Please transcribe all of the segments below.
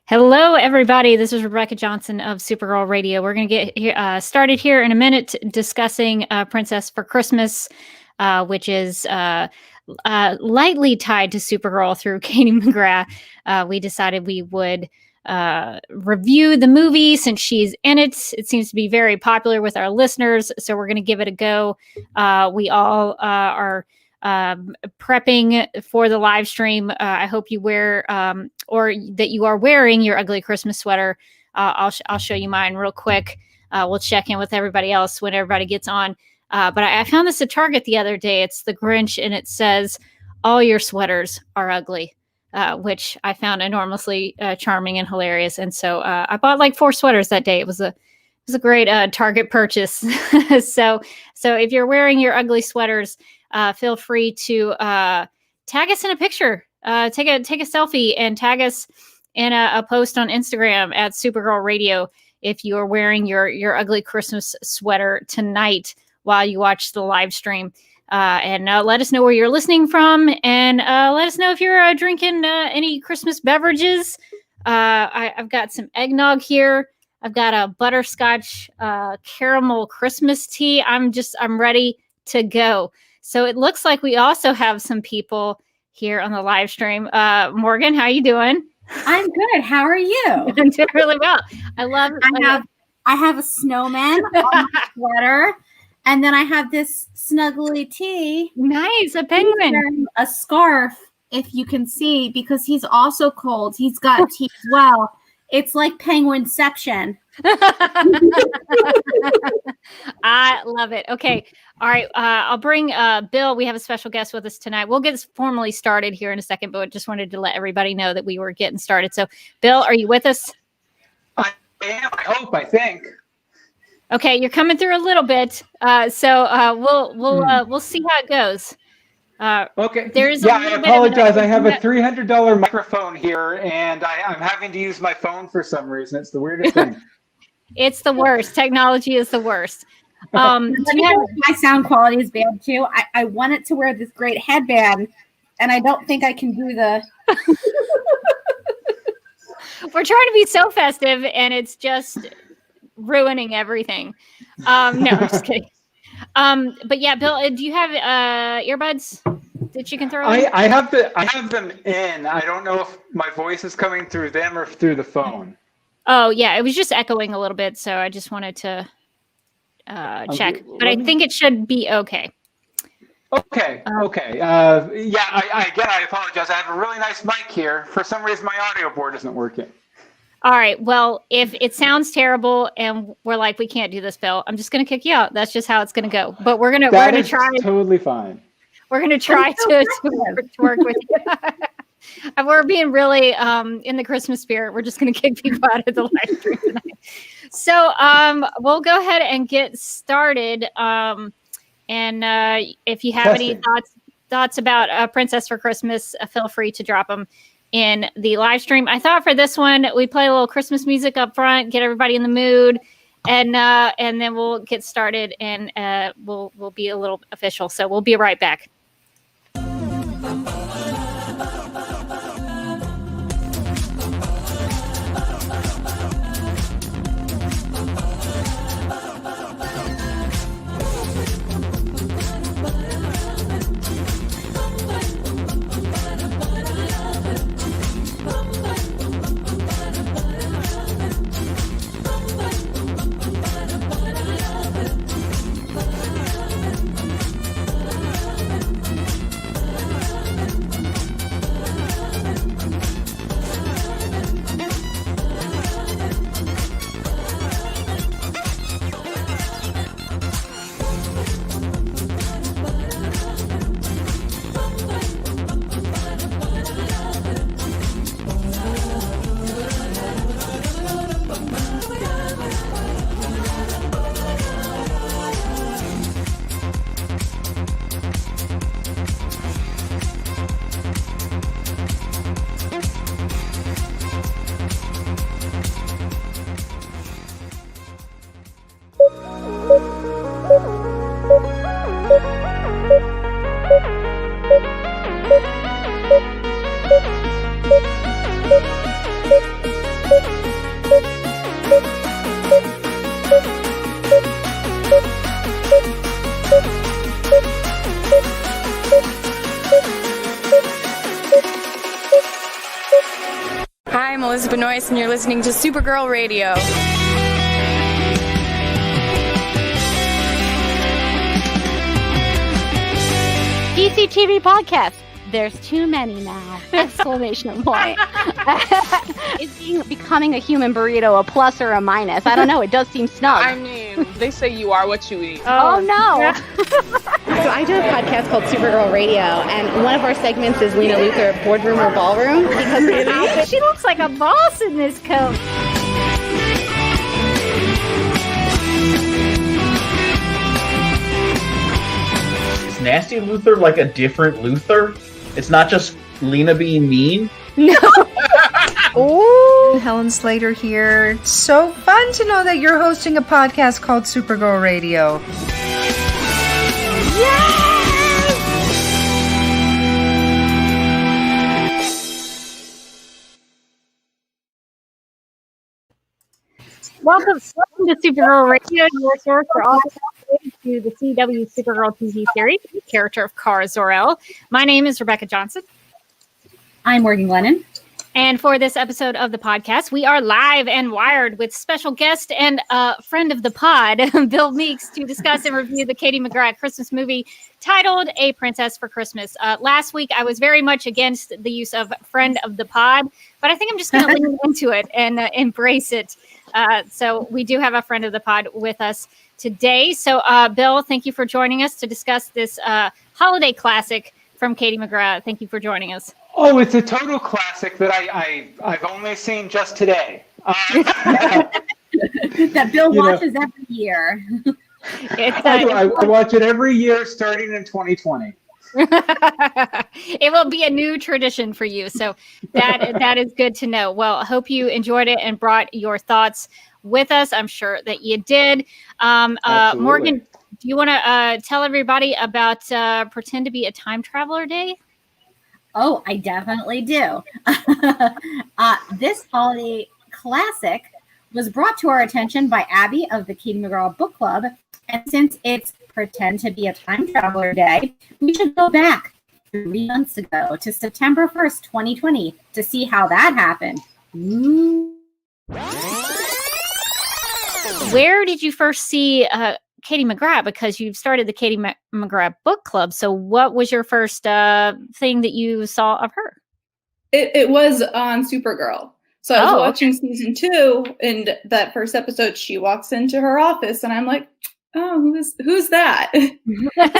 Hello, everybody. This is Rebecca Johnson of Supergirl Radio. We're going to get started here in a minute discussing Princess for Christmas, which is lightly tied to Supergirl through Katie McGrath. We decided we would review the movie since she's in it. It seems to be very popular with our listeners, so we're going to give it a go. We all are prepping for the live stream. I hope you wear or that you are wearing your ugly Christmas sweater. I'll show you mine real quick. We'll check in with everybody else when everybody gets on. But I found this at Target the other day. It's the Grinch, and it says, "All your sweaters are ugly," which I found enormously charming and hilarious. And so I bought like 4 sweaters that day. It was a great Target purchase. So if you're wearing your ugly sweaters, feel free to tag us in a picture. Take a selfie and tag us in a post on Instagram at Supergirl Radio if you are wearing your ugly Christmas sweater tonight while you watch the live stream. And let us know where you're listening from, and let us know if you're drinking any Christmas beverages. I've got some eggnog here. I've got a butterscotch caramel Christmas tea. I'm ready to go. So it looks like we also have some people here on the live stream. Morgan, how you doing? I'm good. How are you? I'm doing really well. I have a snowman on my sweater, and then I have this snuggly tea. Nice, a penguin. A scarf, if you can see, because he's also cold. He's got tea as well. It's like Penguinception. I love it. Okay. All right. I'll bring Bill. We have a special guest with us tonight. We'll get formally started here in a second, but just wanted to let everybody know that we were getting started. So, Bill, are you with us? I am. I think. Okay. You're coming through a little bit. So we'll see how it goes. Okay. I apologize. I have a $300 microphone here, and I'm having to use my phone for some reason. It's the weirdest thing. It's the worst. Technology is the worst. My sound quality is bad too. I wanted to wear this great headband, and I don't think I can do the. We're trying to be so festive, and it's just ruining everything. No, I'm just kidding. But yeah, Bill, do you have earbuds that you can throw in? I have them in. I don't know if my voice is coming through them or through the phone. Oh yeah, it was just echoing a little bit, so I just wanted to check. But I think it should be okay. Okay. I apologize. I have a really nice mic here. For some reason, my audio board isn't working. All right. Well, if it sounds terrible and we're like, we can't do this, Bill, I'm just going to kick you out. That's just how it's going to go. But we're going to try. Totally fine. We're going to try to work with you. We're being really in the Christmas spirit. We're just going to kick people out of the live stream tonight. So we'll go ahead and get started. And if you have any thoughts about Princess for Christmas, feel free to drop them in the live stream. I thought for this one, we play a little Christmas music up front, get everybody in the mood, and then we'll get started, and we'll be a little official. So we'll be right back. I'm Elizabeth Noyce, and you're listening to Supergirl Radio. PCTV podcast. There's too many now! Exclamation point. Is becoming a human burrito a plus or a minus? I don't know. It does seem snug. I mean, they say you are what you eat. Oh no! So I do a podcast called Supergirl Radio, and one of our segments is Lena Luthor, Boardroom or Ballroom, because She looks like a boss in this coat. Is Nasty Luthor like a different Luthor? It's not just Lena being mean? No. Ooh. Helen Slater here. So fun to know that you're hosting a podcast called Supergirl Radio. Welcome to Supergirl Radio, your source for all to the CW Supergirl TV series, the character of Kara Zor-El. My name is Rebecca Johnson. I'm Morgan Glennon. And for this episode of the podcast, we are live and wired with special guest and friend of the pod, Bill Meeks, to discuss and review the Katie McGrath Christmas movie titled A Princess for Christmas. Last week, I was very much against the use of friend of the pod, but I think I'm just going to lean into it and embrace it. So we do have a friend of the pod with us today. So, Bill, thank you for joining us to discuss this holiday classic from Katie McGrath. Thank you for joining us. Oh, it's a total classic that I've only seen just today. That Bill watches every year. I watch it every year starting in 2020. It will be a new tradition for you. So that is good to know. Well, I hope you enjoyed it and brought your thoughts with us. I'm sure that you did. Morgan, do you want to tell everybody about Pretend to be a Time Traveler Day? Oh, I definitely do. This holiday classic was brought to our attention by Abby of the Katie McGrath Book Club. And since it's Pretend to be a Time Traveler Day, we should go back 3 months ago to September 1st, 2020 to see how that happened. Ooh. Where did you first see Katie McGrath? Because you've started the Katie McGrath Book Club. So what was your first thing that you saw of her? It was on Supergirl. So I was watching season 2, and that first episode, she walks into her office, and I'm like, oh, who's that?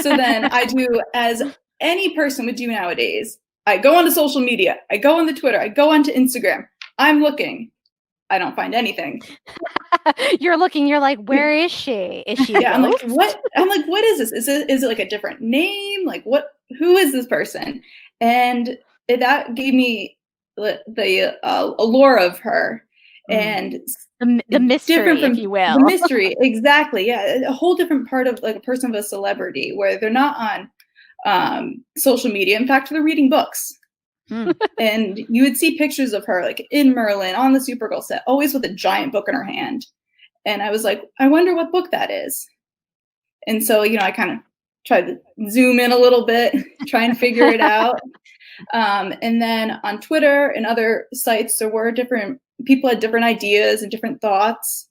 So then I do, as any person would do nowadays, I go onto social media, I go on the Twitter, I go onto Instagram, I'm looking. I don't find anything. You're looking. You're like, where is she? Is she? Yeah, I'm like, what? I'm like, what is this? Is it like a different name? Like, what? Who is this person? And that gave me the allure of her and the mystery, if you will. The mystery, exactly. Yeah, a whole different part of like a person of a celebrity where they're not on social media. In fact, they're reading books. And you would see pictures of her like in Merlin on the Supergirl set, always with a giant book in her hand. And I was like, I wonder what book that is. And so, I kind of tried to zoom in a little bit, try and figure it out. And then on Twitter and other sites, there were different people had different ideas and different thoughts.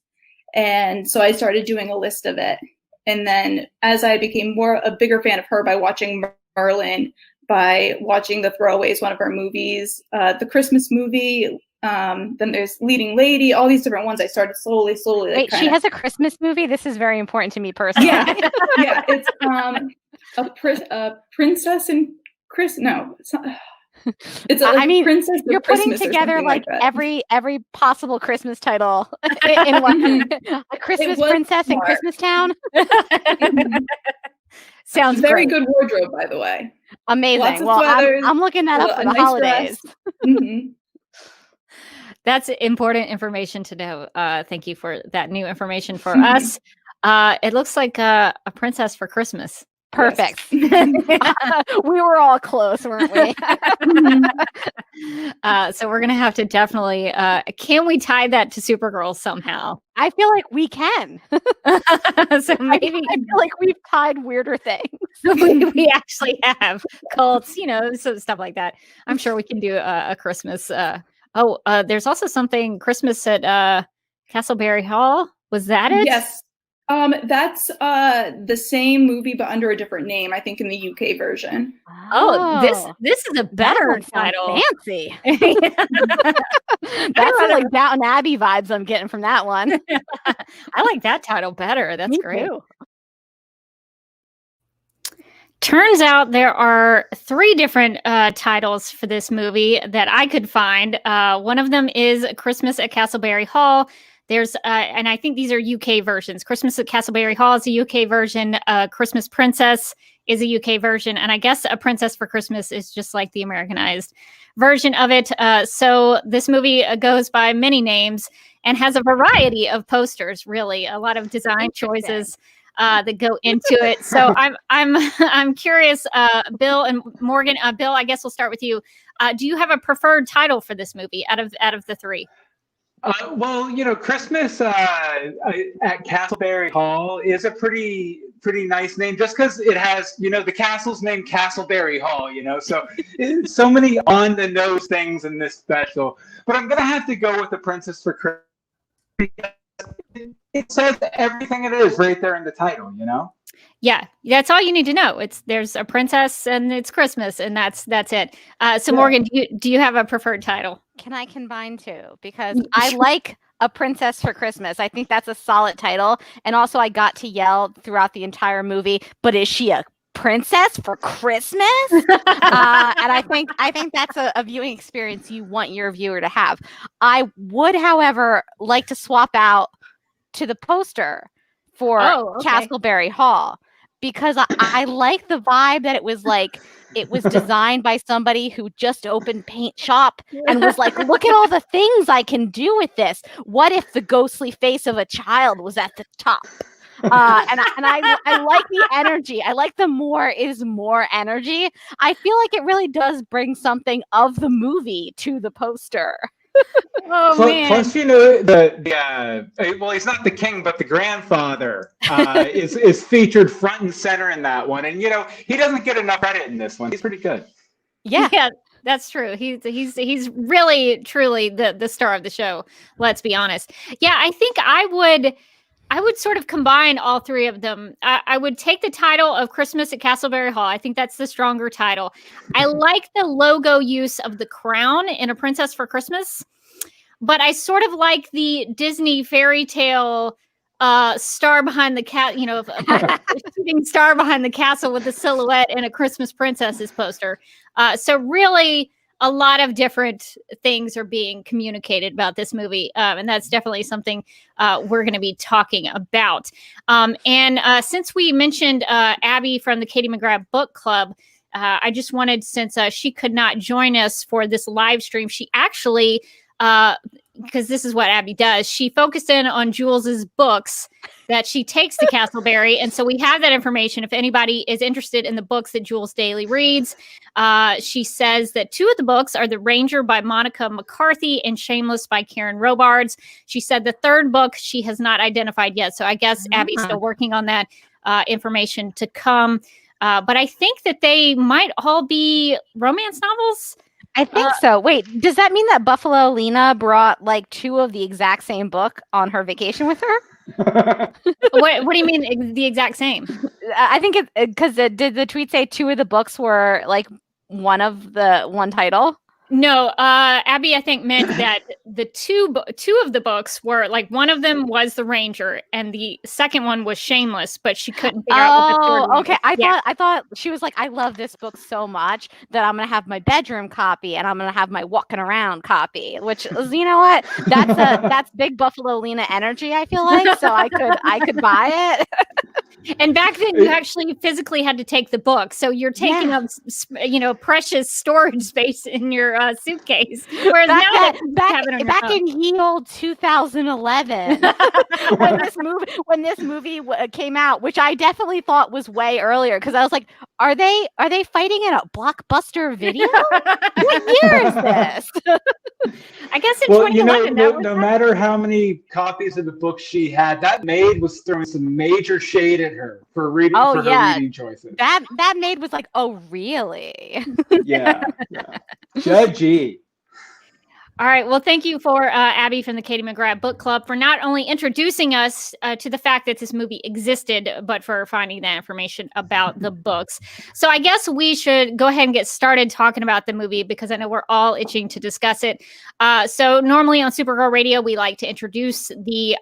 And so I started doing a list of it. And then as I became a bigger fan of her by watching Merlin, by watching The Throwaways, one of her movies, the Christmas movie. Then there's Leading Lady, all these different ones. I started slowly. Wait, she has a Christmas movie? This is very important to me personally. Yeah, it's a Princess and Chris. No, it's not. It's Princess. You're putting together like every possible Christmas title in one. A Christmas Princess in Christmas Town. Sounds very great. good wardrobe, by the way. Amazing. Well, I'm looking that up for the holidays. That's important information to know. Thank you for that new information for us. It looks like a princess for Christmas. Perfect. Yes. We were all close, weren't we? So we're going to have to definitely, can we tie that to Supergirl somehow? I feel like we can. So maybe I feel like we've tied weirder things. we actually have cults, so stuff like that. I'm sure we can do a Christmas Oh, there's also something Christmas at Castleberry Hall. Was that it? Yes. That's the same movie but under a different name, I think, in the UK version. Oh, this is a better title. Fancy. That's like Downton Abbey vibes I'm getting from that one. I like that title better. That's great. Too. Turns out there are 3 different titles for this movie that I could find. One of them is Christmas at Castleberry Hall. There's, and I think these are UK versions. Christmas at Castleberry Hall is a UK version. Christmas Princess is a UK version. And I guess A Princess for Christmas is just like the Americanized version of it. So this movie goes by many names and has a variety of posters, really. A lot of design choices that go into it. So I'm curious, Bill and Morgan. Bill, I guess we'll start with you. Do you have a preferred title for this movie out of the 3? Well, Christmas at Castleberry Hall is a pretty nice name, just because it has, the castle's named Castleberry Hall, so many on the nose things in this special. But I'm gonna have to go with The Princess for Christmas because it says everything it is right there in the title, Yeah, that's all you need to know. There's a princess and it's Christmas, and that's it. So Morgan, do you have a preferred title? Can I combine 2? Because I like A Princess for Christmas. I think that's a solid title. And also I got to yell throughout the entire movie, but is she a princess for Christmas? And I think that's a viewing experience you want your viewer to have. I would, however, like to swap out to the poster for Castleberry Hall, because I like the vibe that it was like it was designed by somebody who just opened paint shop and was like, look at all the things I can do with this. What if the ghostly face of a child was at the top? And I like the energy. I like the more is more energy. I feel like it really does bring something of the movie to the poster. Man. Plus, well, he's not the king, but the grandfather is featured front and center in that one, and he doesn't get enough credit in this one. He's pretty good. Yeah, that's true. He's really truly the star of the show. Let's be honest. Yeah, I think I would sort of combine all 3 of them. I would take the title of Christmas at Castleberry Hall. I think that's the stronger title. I like the logo use of the crown in A Princess for Christmas, but I sort of like the Disney fairy tale star behind the cat, shooting star behind the castle with the silhouette in A Christmas Princess's poster. So really, a lot of different things are being communicated about this movie. And that's definitely something we're going to be talking about. And since we mentioned Abby from the Katie McGrath Book Club, I just wanted, since she could not join us for this live stream, she actually, because this is what Abby does, she focused in on Jules's books that she takes to Castleberry. And so we have that information. If anybody is interested in the books that Jules daily reads, she says that 2 of the books are The Ranger by Monica McCarthy and Shameless by Karen Robards. She said the 3rd book she has not identified yet. So I guess Abby's still working on that information to come. But I think that they might all be romance novels. I think so. Wait, does that mean that Buffalo Lena brought like 2 of the exact same book on her vacation with her? What do you mean the exact same? I think it because did the tweet say 2 of the books were like one title? No, Abby, I think meant that the two of the books were like, one of them was The Ranger and the second one was Shameless, but she couldn't figure out what the third one okay. was. I thought she was like, I love this book so much that I'm gonna have my bedroom copy and I'm gonna have my walking around copy, which is, you know what? That's big Buffalo Lena energy, I feel like. So I could buy it. And back then, you actually physically had to take the book, so you're taking up, precious storage space in your suitcase. Whereas back in ye old 2011, when this movie came out, which I definitely thought was way earlier, because I was like, are they fighting in a Blockbuster Video? What year is this? I guess in 2011. No matter how many copies of the book she had, that maid was throwing some major shade at her for reading. Her reading choices. That maid was like, "Oh, really?" Yeah. Judgy. All right. Well, thank you for Abby from the Katie McGrath Book Club for not only introducing us to the fact that this movie existed, but for finding that information about the books. So I guess we should go ahead and get started talking about the movie because I know we're all itching to discuss it. So normally on Supergirl Radio, we like to introduce the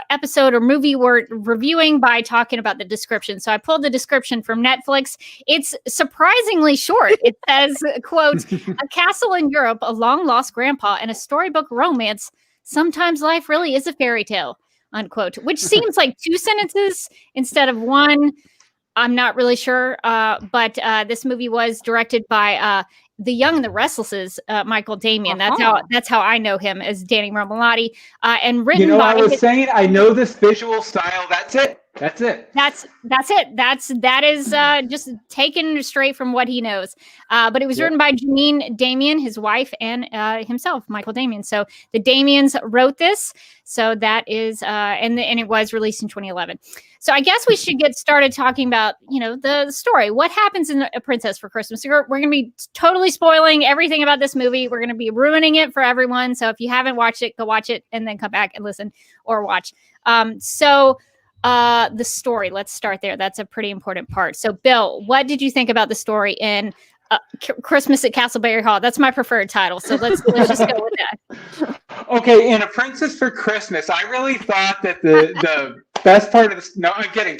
episode or movie we're reviewing by talking about the description. So I pulled the description from Netflix. It's surprisingly short. It says, quote, "A castle in Europe, a long lost grandpa, and a storybook romance. Sometimes life really is a fairy tale," unquote, which seems like 2 sentences instead of one. I'm not really sure. But this movie was directed by The Young and the Restless's Michael Damian. That's how I know him, as Danny Romalotti, and written by. I was saying, I know this visual style. That's it. That's it. That is just taken straight from what he knows. But it was written by Janine Damian, his wife, and himself, Michael Damian. So the Damians wrote this. So that is, and it was released in 2011. So I guess we should get started talking about, the story. What happens in A Princess for Christmas? We're going to be totally spoiling everything about this movie. We're going to be ruining it for everyone. So if you haven't watched it, go watch it and then come back and listen or watch. The story, let's start there. That's a pretty important part. So Bill, what did you think about the story in Christmas at Castleberry Hall? That's my preferred title. So let's just go with that. Okay, in A Princess for Christmas, I really thought that the best part of this, no, I'm kidding.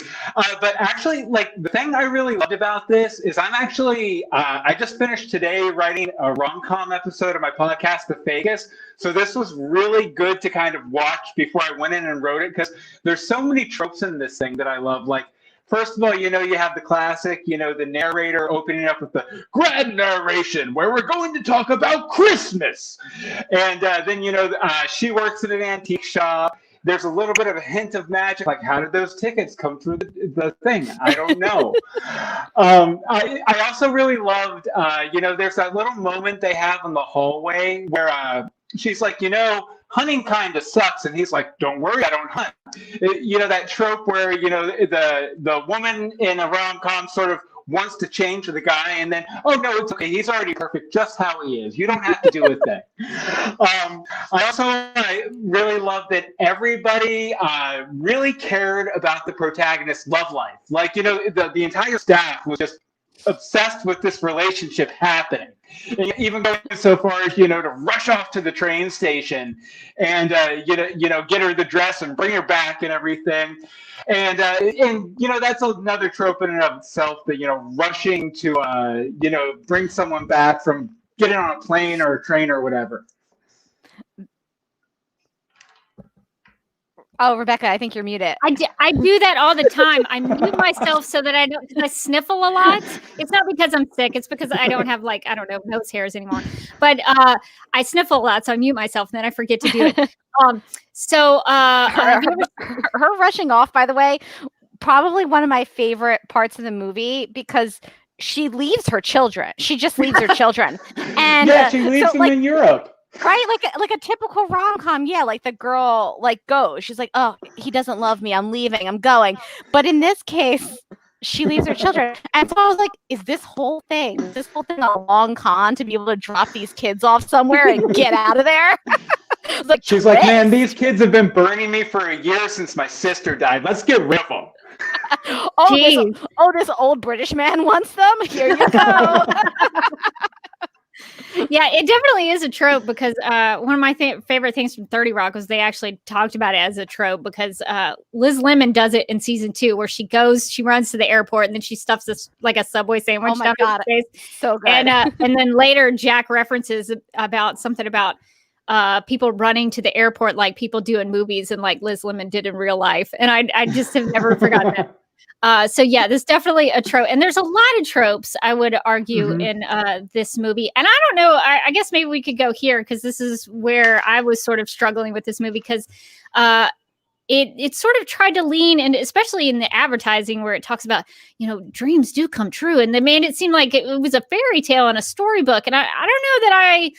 But actually, the thing I really loved about this is I'm actually, I just finished today writing a rom-com episode of my podcast, The Vegas. So this was really good to kind of watch before I went in and wrote it, because there's so many tropes in this thing that I love. First of all, you have the classic, the narrator opening up with the grand narration where we're going to talk about Christmas. And then, she works at an antique shop. There's a little bit of a hint of magic. How did those tickets come through the thing? I don't know. I also really loved, there's that little moment they have in the hallway where she's like, hunting kind of sucks. And he's like, don't worry, I don't hunt. That trope where, the woman in a rom-com sort of wants to change the guy and then, oh, no, it's okay. He's already perfect just how he is. You don't have to do a thing. I really love that everybody really cared about the protagonist's love life. The entire staff was just obsessed with this relationship happening. And even going so far as, to rush off to the train station and, get her the dress and bring her back and everything. And that's another trope in and of itself that, rushing to, bring someone back from getting on a plane or a train or whatever. Oh, Rebecca, I think you're muted. I do that all the time. I mute myself so that I sniffle a lot. It's not because I'm sick. It's because I don't have nose hairs anymore. But I sniffle a lot, so I mute myself and then I forget to do it. Her rushing off, by the way, probably one of my favorite parts of the movie because she leaves her children. She just leaves her children. And she leaves them in Europe. Right? Like a typical rom-com. Yeah, the girl goes. She's like, oh, he doesn't love me. I'm leaving. I'm going. But in this case, she leaves her children. And so I was like, is this whole thing a long con to be able to drop these kids off somewhere and get out of there? She's like, man, these kids have been burning me for a year since my sister died. Let's get rid of them. This old British man wants them. Here you go. Yeah, it definitely is a trope because one of my favorite things from 30 Rock was they actually talked about it as a trope because Liz Lemon does it in season 2 where she runs to the airport and then she stuffs this a Subway sandwich down her face. So good. And then later Jack references about something about people running to the airport like people do in movies and like Liz Lemon did in real life. And I just have never forgotten that. So yeah, there's definitely a trope, and there's a lot of tropes I would argue in this movie. And I don't know, I guess maybe we could go here because this is where I was sort of struggling with this movie because it sort of tried to lean, and especially in the advertising where it talks about, dreams do come true, and they made it seem like it was a fairy tale and a storybook. And I don't know that I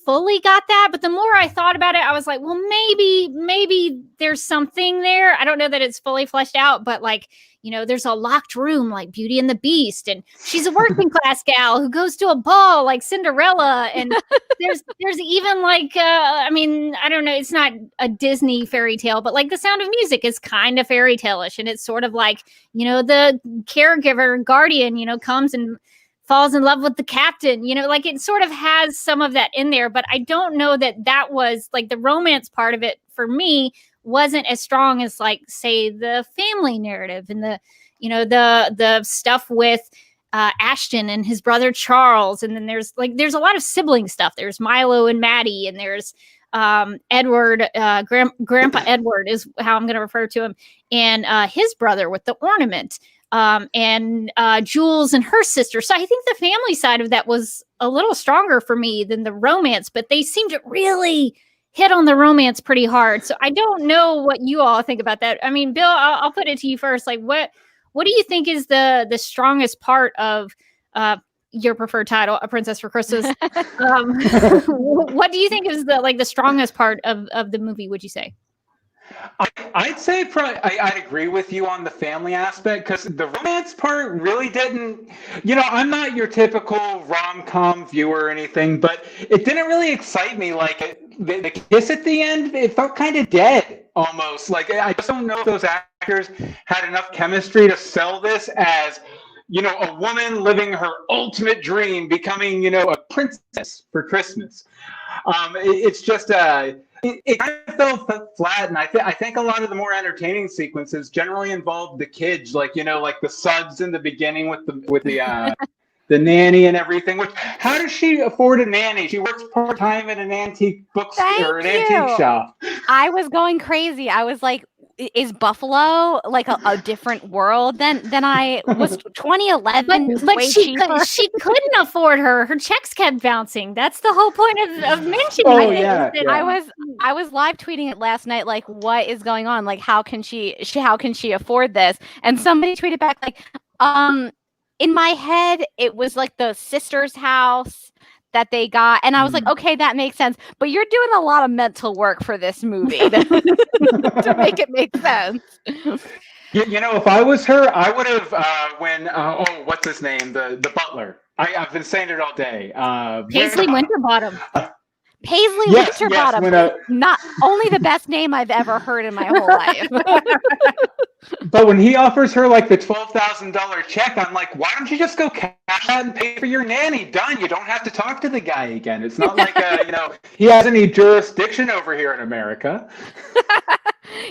fully got that, but the more I thought about it, I was like, well, maybe there's something there. I don't know that it's fully fleshed out, but like, you know, there's a locked room like Beauty and the Beast, and she's a working class gal who goes to a ball like Cinderella, and there's even like I mean, I don't know, it's not a Disney fairy tale, but like The Sound of Music is kind of fairy tale-ish, and it's sort of like, you know, the caregiver guardian, you know, comes and falls in love with the captain, you know, like it sort of has some of that in there, but I don't know that was like the romance part of it for me wasn't as strong as like, say, the family narrative and the, you know, the stuff with Ashton and his brother Charles. And then there's a lot of sibling stuff. There's Milo and Maddie, and there's Edward, Grandpa Edward is how I'm going to refer to him, and his brother with the ornament. And Jules and her sister. So I think the family side of that was a little stronger for me than the romance, but they seemed to really hit on the romance pretty hard. So I don't know what you all think about that. I mean, Bill, I'll put it to you first. Like, what do you think is the strongest part of your preferred title, A Princess for Christmas? What do you think is the strongest part of the movie, would you say? I'd say I'd agree with you on the family aspect, because the romance part really didn't, you know, I'm not your typical rom-com viewer or anything, but it didn't really excite me. Like the kiss at the end, it felt kind of dead almost. Like I just don't know if those actors had enough chemistry to sell this as, you know, a woman living her ultimate dream, becoming, you know, a princess for Christmas. It's just it kind of fell flat, and I think a lot of the more entertaining sequences generally involved the kids, like, you know, like the suds in the beginning with the the nanny and everything. Which, how does she afford a nanny? She works part-time at an antique bookstore, an antique shop. I was going crazy. I was like, is Buffalo like a different world than I was? 2011, but she couldn't afford her. Her checks kept bouncing. That's the whole point of mentioning it. Yeah. I was live tweeting it last night. Like, what is going on? Like, how can she afford this? And somebody tweeted back like, in my head, it was like the sister's house that they got, and I was like, okay, that makes sense, but you're doing a lot of mental work for this movie to make it make sense. You know, if I was her, I would have what's his name, the butler, I've been saying it all day, Paisley Winterbottom. Paisley Winterbottom, not only the best name I've ever heard in my whole life. But when he offers her like the $12,000 check, I'm like, why don't you just go cash out and pay for your nanny? Done. You don't have to talk to the guy again. It's not like you know, he has any jurisdiction over here in America.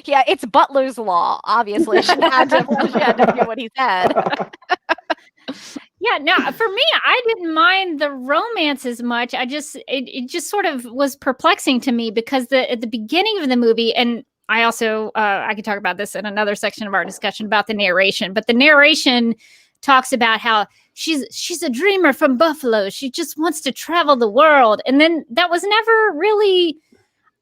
Yeah, it's Butler's law. Obviously, she had to do what he said. Yeah, no, for me, I didn't mind the romance as much. It just sort of was perplexing to me, because at the beginning of the movie, and I also, I could talk about this in another section of our discussion about the narration, but the narration talks about how she's a dreamer from Buffalo. She just wants to travel the world. And then that was never really,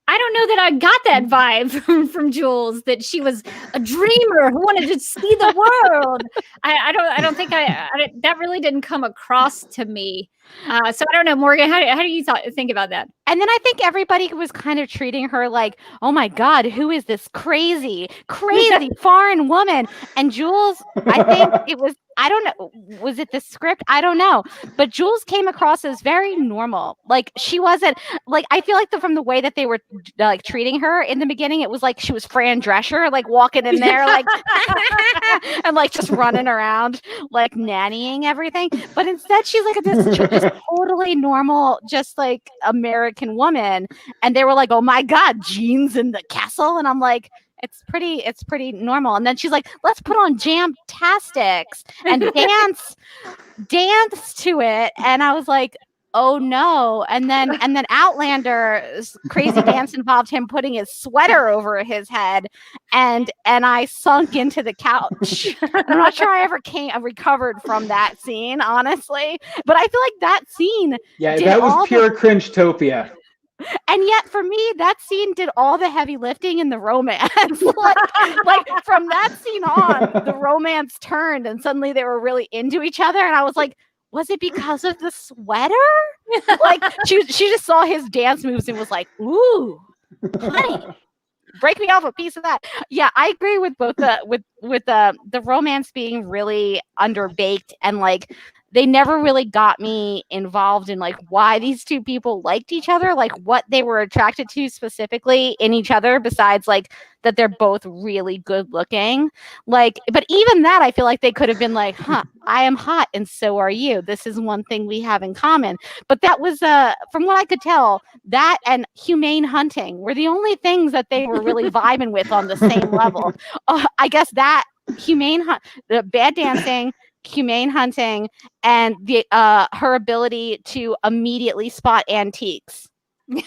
I don't know that I got that vibe from Jules, that she was a dreamer who wanted to see the world. I don't think that really didn't come across to me. So I don't know, Morgan, how do you think about that? And then I think everybody was kind of treating her like, oh my God, who is this crazy foreign woman? And Jules, I think it was, I don't know, was it the script? I don't know. But Jules came across as very normal. Like, she wasn't, like, I feel like from the way that they were like treating her in the beginning, it was like she was Fran Drescher, like walking in there, like, and like just running around, like nannying everything. But instead, she's like this just totally normal, just like American woman. And they were like, oh my God, jeans in the castle. And I'm like, it's pretty normal. And then she's like, let's put on Jam-tastics and dance to it. And I was like, oh no. And then Outlander's crazy dance involved him putting his sweater over his head, and I sunk into the couch. I'm not sure I ever recovered from that scene, honestly. But I feel like that scene, that was pure cringe-topia. And yet, for me, that scene did all the heavy lifting in the romance. like from that scene on, the romance turned, and suddenly they were really into each other. And I was like, was it because of the sweater? Like she just saw his dance moves and was like, ooh, honey, break me off a piece of that. Yeah, I agree with both the romance being really underbaked, and like they never really got me involved in like why these two people liked each other, like what they were attracted to specifically in each other, besides like that they're both really good looking. Like, but even that, I feel like they could have been like, I am hot and so are you. This is one thing we have in common. But that was, from what I could tell, that and humane hunting were the only things that they were really vibing with on the same level. I guess that the bad dancing, humane hunting, and the her ability to immediately spot antiques.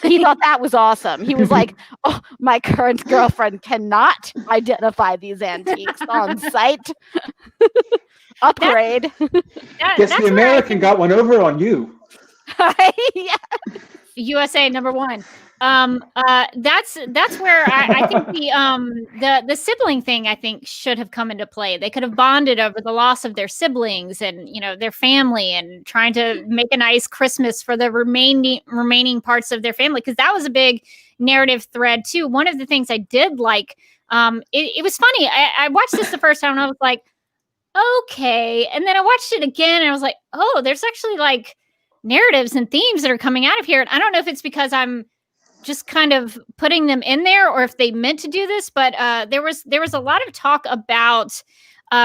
He thought that was awesome. He was like, "Oh, my current girlfriend cannot identify these antiques on site." Upgrade. Guess the American got one over on you. Yeah. USA #1. That's where I think the sibling thing I think should have come into play. They could have bonded over the loss of their siblings and their family, and trying to make a nice Christmas for the remaining parts of their family, because that was a big narrative thread too. One of the things I did like, it was funny. I watched this the first time and I was like, okay, and then I watched it again and I was like, oh, there's actually like narratives and themes that are coming out of here. And I don't know if it's because I'm just kind of putting them in there or if they meant to do this, but there was a lot of talk about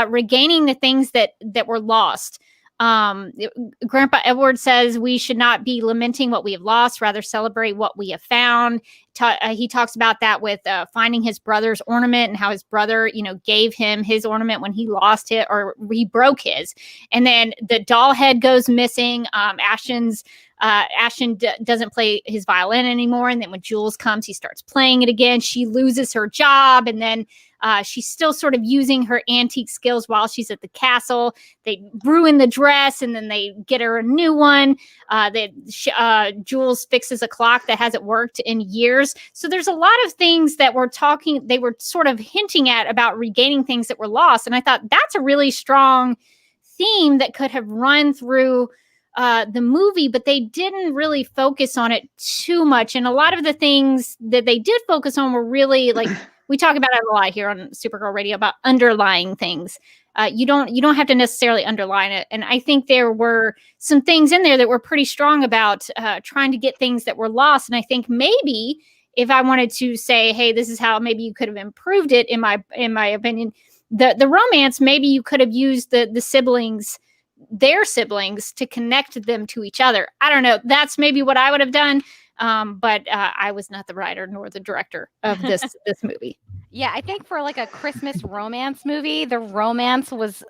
regaining the things that were lost. Grandpa Edward says we should not be lamenting what we have lost, rather celebrate what we have found. He talks about that with finding his brother's ornament and how his brother, gave him his ornament when he lost it or he broke his. And then the doll head goes missing. Ashton doesn't play his violin anymore. And then when Jules comes, he starts playing it again. She loses her job. And then she's still sort of using her antique skills while she's at the castle. They ruin the dress and then they get her a new one. Jules fixes a clock that hasn't worked in years. So there's a lot of things that they were sort of hinting at about regaining things that were lost. And I thought that's a really strong theme that could have run through the movie, but they didn't really focus on it too much. And a lot of the things that they did focus on were really like, we talk about it a lot here on Supergirl Radio about underlying things. You don't have to necessarily underline it. And I think there were some things in there that were pretty strong about trying to get things that were lost. And I think maybe if I wanted to say, hey, this is how maybe you could have improved it, in my opinion, the romance, maybe you could have used the siblings, their siblings, to connect them to each other. I don't know. That's maybe what I would have done. But I was not the writer nor the director of this movie. Yeah, I think for like a Christmas romance movie, the romance was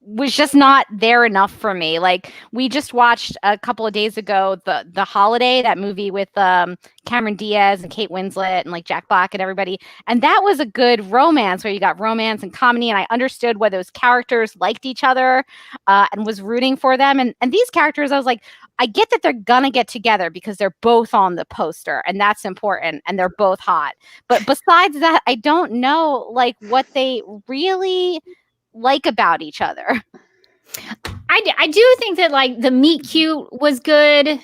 was just not there enough for me. Like, we just watched a couple of days ago the Holiday, that movie with Cameron Diaz and Kate Winslet and like Jack Black and everybody, and that was a good romance where you got romance and comedy, and I understood why those characters liked each other and was rooting for them. And these characters, I was like, I get that they're gonna get together because they're both on the poster and that's important and they're both hot, but besides that, I don't know like what they really like about each other. I do think that like the meet cute was good,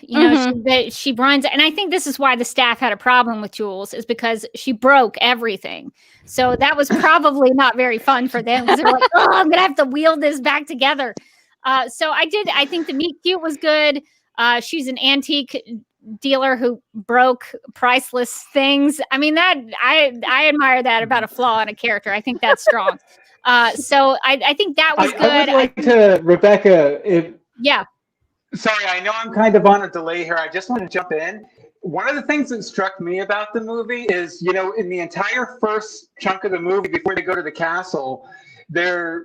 she runs, and I think this is why the staff had a problem with Jules, is because she broke everything. So that was probably not very fun for them, because they're like, oh, I'm gonna have to wield this back together. So I think the meet cute was good. She's an antique dealer who broke priceless things. I mean, that I admire that about a flaw in a character. I think that's strong. So I think that was good. I would like to, Rebecca, yeah. Sorry, I know I'm kind of on a delay here. I just want to jump in. One of the things that struck me about the movie is, in the entire first chunk of the movie, before they go to the castle, they're,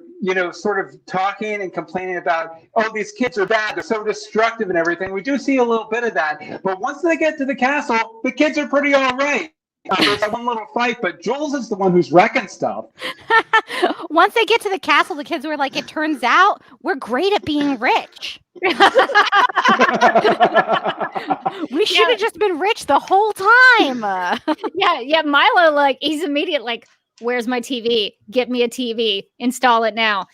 sort of talking and complaining about, oh, these kids are bad, they're so destructive and everything. We do see a little bit of that. But once they get to the castle, the kids are pretty all right. There's one little fight, but Jules is the one who's wrecking stuff. Once they get to the castle, the kids were like, it turns out we're great at being rich. We should have just been rich the whole time. Yeah. Milo, like, he's immediate, like, where's my TV? Get me a TV. Install it now.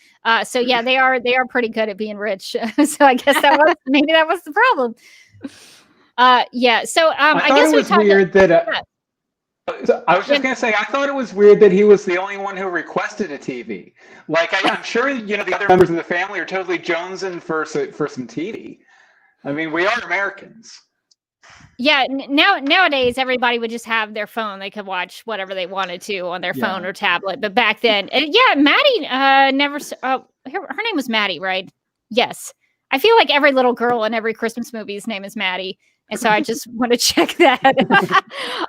So yeah, they are pretty good at being rich. So I guess maybe that was the problem. Yeah. So I guess it was weird that. So I was just going to say, I thought it was weird that he was the only one who requested a TV. Like, I'm sure, the other members of the family are totally jonesing for some TV. I mean, we are Americans. Yeah, nowadays everybody would just have their phone. They could watch whatever they wanted to on their phone or tablet. But back then, Maddie never. Her name was Maddie, right? Yes. I feel like every little girl in every Christmas movie's name is Maddie. And so I just want to check that.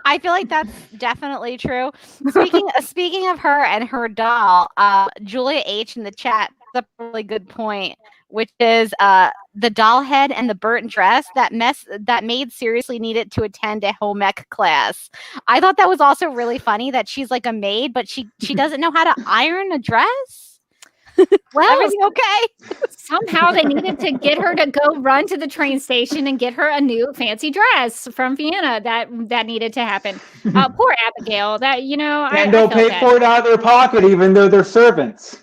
I feel like that's definitely true. Speaking of her and her doll, Julia H in the chat, that's a really good point, which is the doll head and the burnt dress. That maid seriously needed to attend a home ec class. I thought that was also really funny that she's like a maid, but she doesn't know how to iron a dress. Well, everything okay? Somehow they needed to get her to go run to the train station and get her a new fancy dress from Vienna. That needed to happen. Poor Abigail. And they'll pay for it out of their pocket, even though they're servants.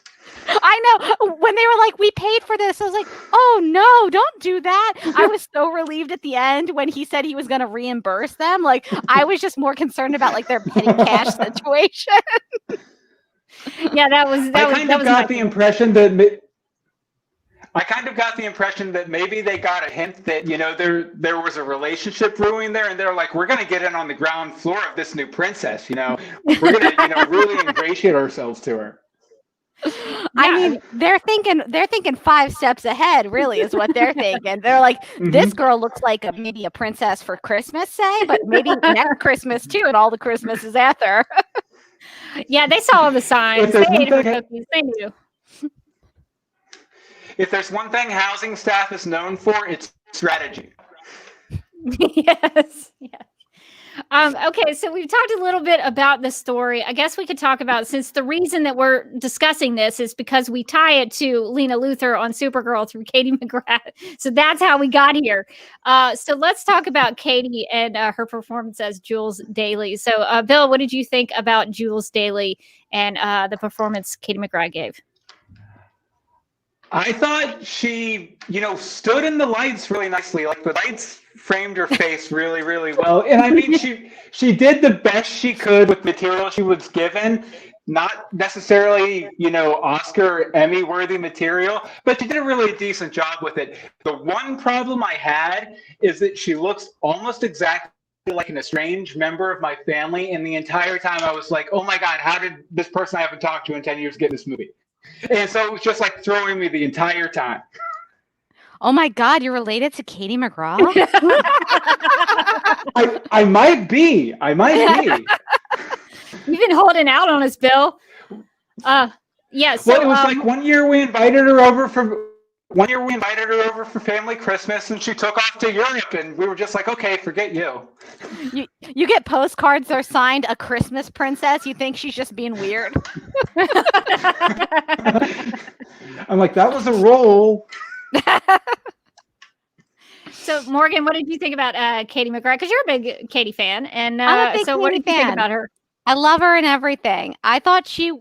I know. When they were like, "We paid for this," I was like, "Oh no, don't do that." I was so relieved at the end when he said he was going to reimburse them. Like, I was just more concerned about like their petty cash situation. Yeah, I kind of got the impression that maybe they got a hint that there was a relationship brewing there, and they're like, we're going to get in on the ground floor of this new princess. We're going to really ingratiate ourselves to her. I mean, they're thinking 5 steps ahead, really, is what they're thinking. They're like, this girl looks like maybe a princess for Christmas, say, but maybe next Christmas too, and all the Christmases after. Yeah, they saw all the signs. They ate her cookies. They knew. If there's one thing housing staff is known for, it's strategy. Yes. Okay, so we've talked a little bit about the story. I guess we could talk about, since the reason that we're discussing this is because we tie it to Lena Luthor on Supergirl through Katie McGrath. So that's how we got here. So let's talk about Katie and her performance as Jules Daly. So, Bill, what did you think about Jules Daly and the performance Katie McGrath gave? I thought she, stood in the lights really nicely. Like, the lights framed her face really, really well. And I mean, she did the best she could with material she was given. Not necessarily, Oscar or Emmy worthy material, but she did a really decent job with it. The one problem I had is that she looks almost exactly like an estranged member of my family. And the entire time I was like, oh my God, how did this person I haven't talked to in 10 years get in this movie? And so it was just like throwing me the entire time. Oh my God, you're related to Katie McGrath? I might be. You've been holding out on us, Bill. Yeah. So, well, it was like one year we invited her over for family Christmas, and she took off to Europe, and we were just like, okay, forget you. You get postcards that are signed a Christmas princess. You think she's just being weird. I'm like, that was a role. So, Morgan, what did you think about Katie McGrath? Because you're a big Katie fan, and so what did you think about her? I love her and everything. I thought she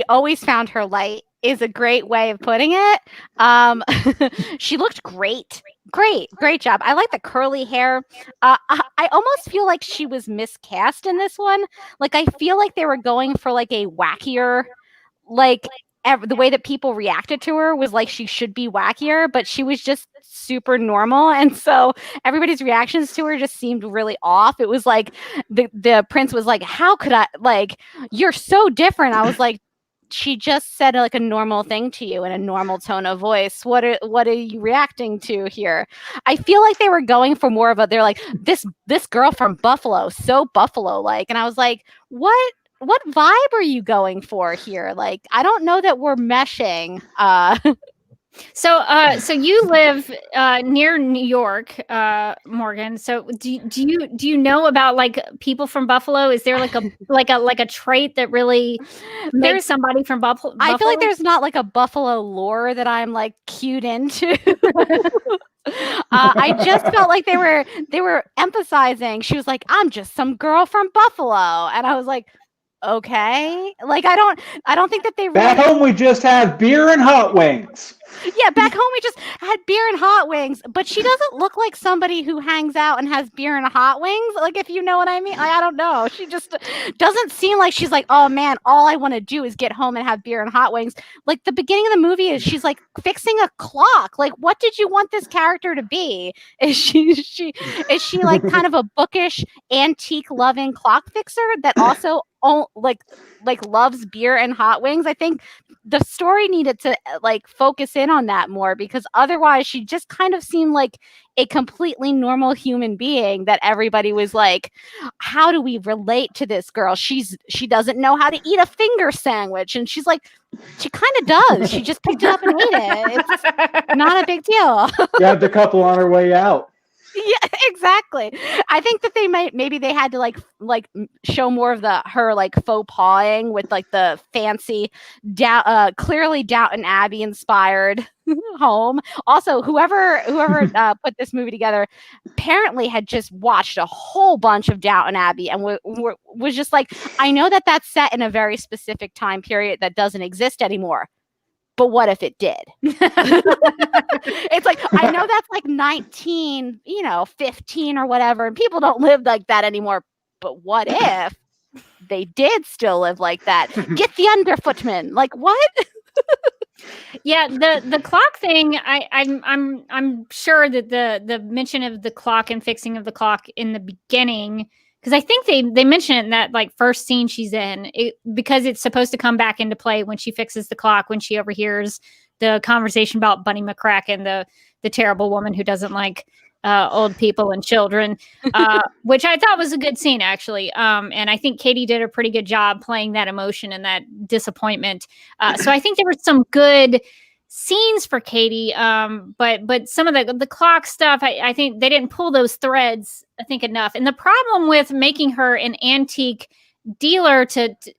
always found her light. Is a great way of putting it. She looked great job. I like the curly hair. I almost feel like she was miscast in this one. Like, I feel like they were going for like a wackier, like the way that people reacted to her was like she should be wackier, but she was just super normal, and so everybody's reactions to her just seemed really off. It was like the prince was like, how could I, like, you're so different. I was like, she just said like a normal thing to you in a normal tone of voice. What are you reacting to here? I feel like they were going for more of they're like, this girl from Buffalo, so Buffalo like, and I was like, what vibe are you going for here? Like, I don't know that we're meshing. So you live near New York, Morgan. So do you know about like people from Buffalo? Is there like a trait that really makes somebody from Buffalo? I feel like there's not like a Buffalo lore that I'm like cued into. I just felt like they were emphasizing. She was like, I'm just some girl from Buffalo, and I was like, okay. Like I don't think that they really... Back home we just have beer and hot wings. Yeah, back home we just had beer and hot wings, but she doesn't look like somebody who hangs out and has beer and hot wings. Like, if you know what I mean. I don't know. She just doesn't seem like she's like, oh man, all I want to do is get home and have beer and hot wings. Like, the beginning of the movie is she's like fixing a clock. Like, what did you want this character to be? Is she like kind of a bookish, antique loving clock fixer that also like loves beer and hot wings? I think the story needed to like focus in on that more, because otherwise she just kind of seemed like a completely normal human being that everybody was like, how do we relate to this girl? She doesn't know how to eat a finger sandwich. And she's like, she kind of does. She just picked it up and ate it. It's not a big deal. Grabbed a couple on her way out. Yeah, exactly. I think that maybe they had to like show more of her like faux pawing with like the fancy clearly Downton Abbey inspired home. Also, whoever put this movie together apparently had just watched a whole bunch of Downton Abbey and was just like, I know that that's set in a very specific time period that doesn't exist anymore. But what if it did? It's like, I know that's like 15 or whatever, and people don't live like that anymore. But what if they did still live like that? Get the underfootman. Like, what? Yeah, the clock thing. I'm sure that the mention of the clock and fixing of the clock in the beginning, because I think they mention it in that like first scene she's in, because it's supposed to come back into play when she fixes the clock, when she overhears the conversation about Bunny McCracken, the terrible woman who doesn't like old people and children, which I thought was a good scene, actually. And I think Katie did a pretty good job playing that emotion and that disappointment. So I think there were some good scenes for Katie, but some of the clock stuff, I think they didn't pull those threads, I think, enough. And the problem with making her an antique dealer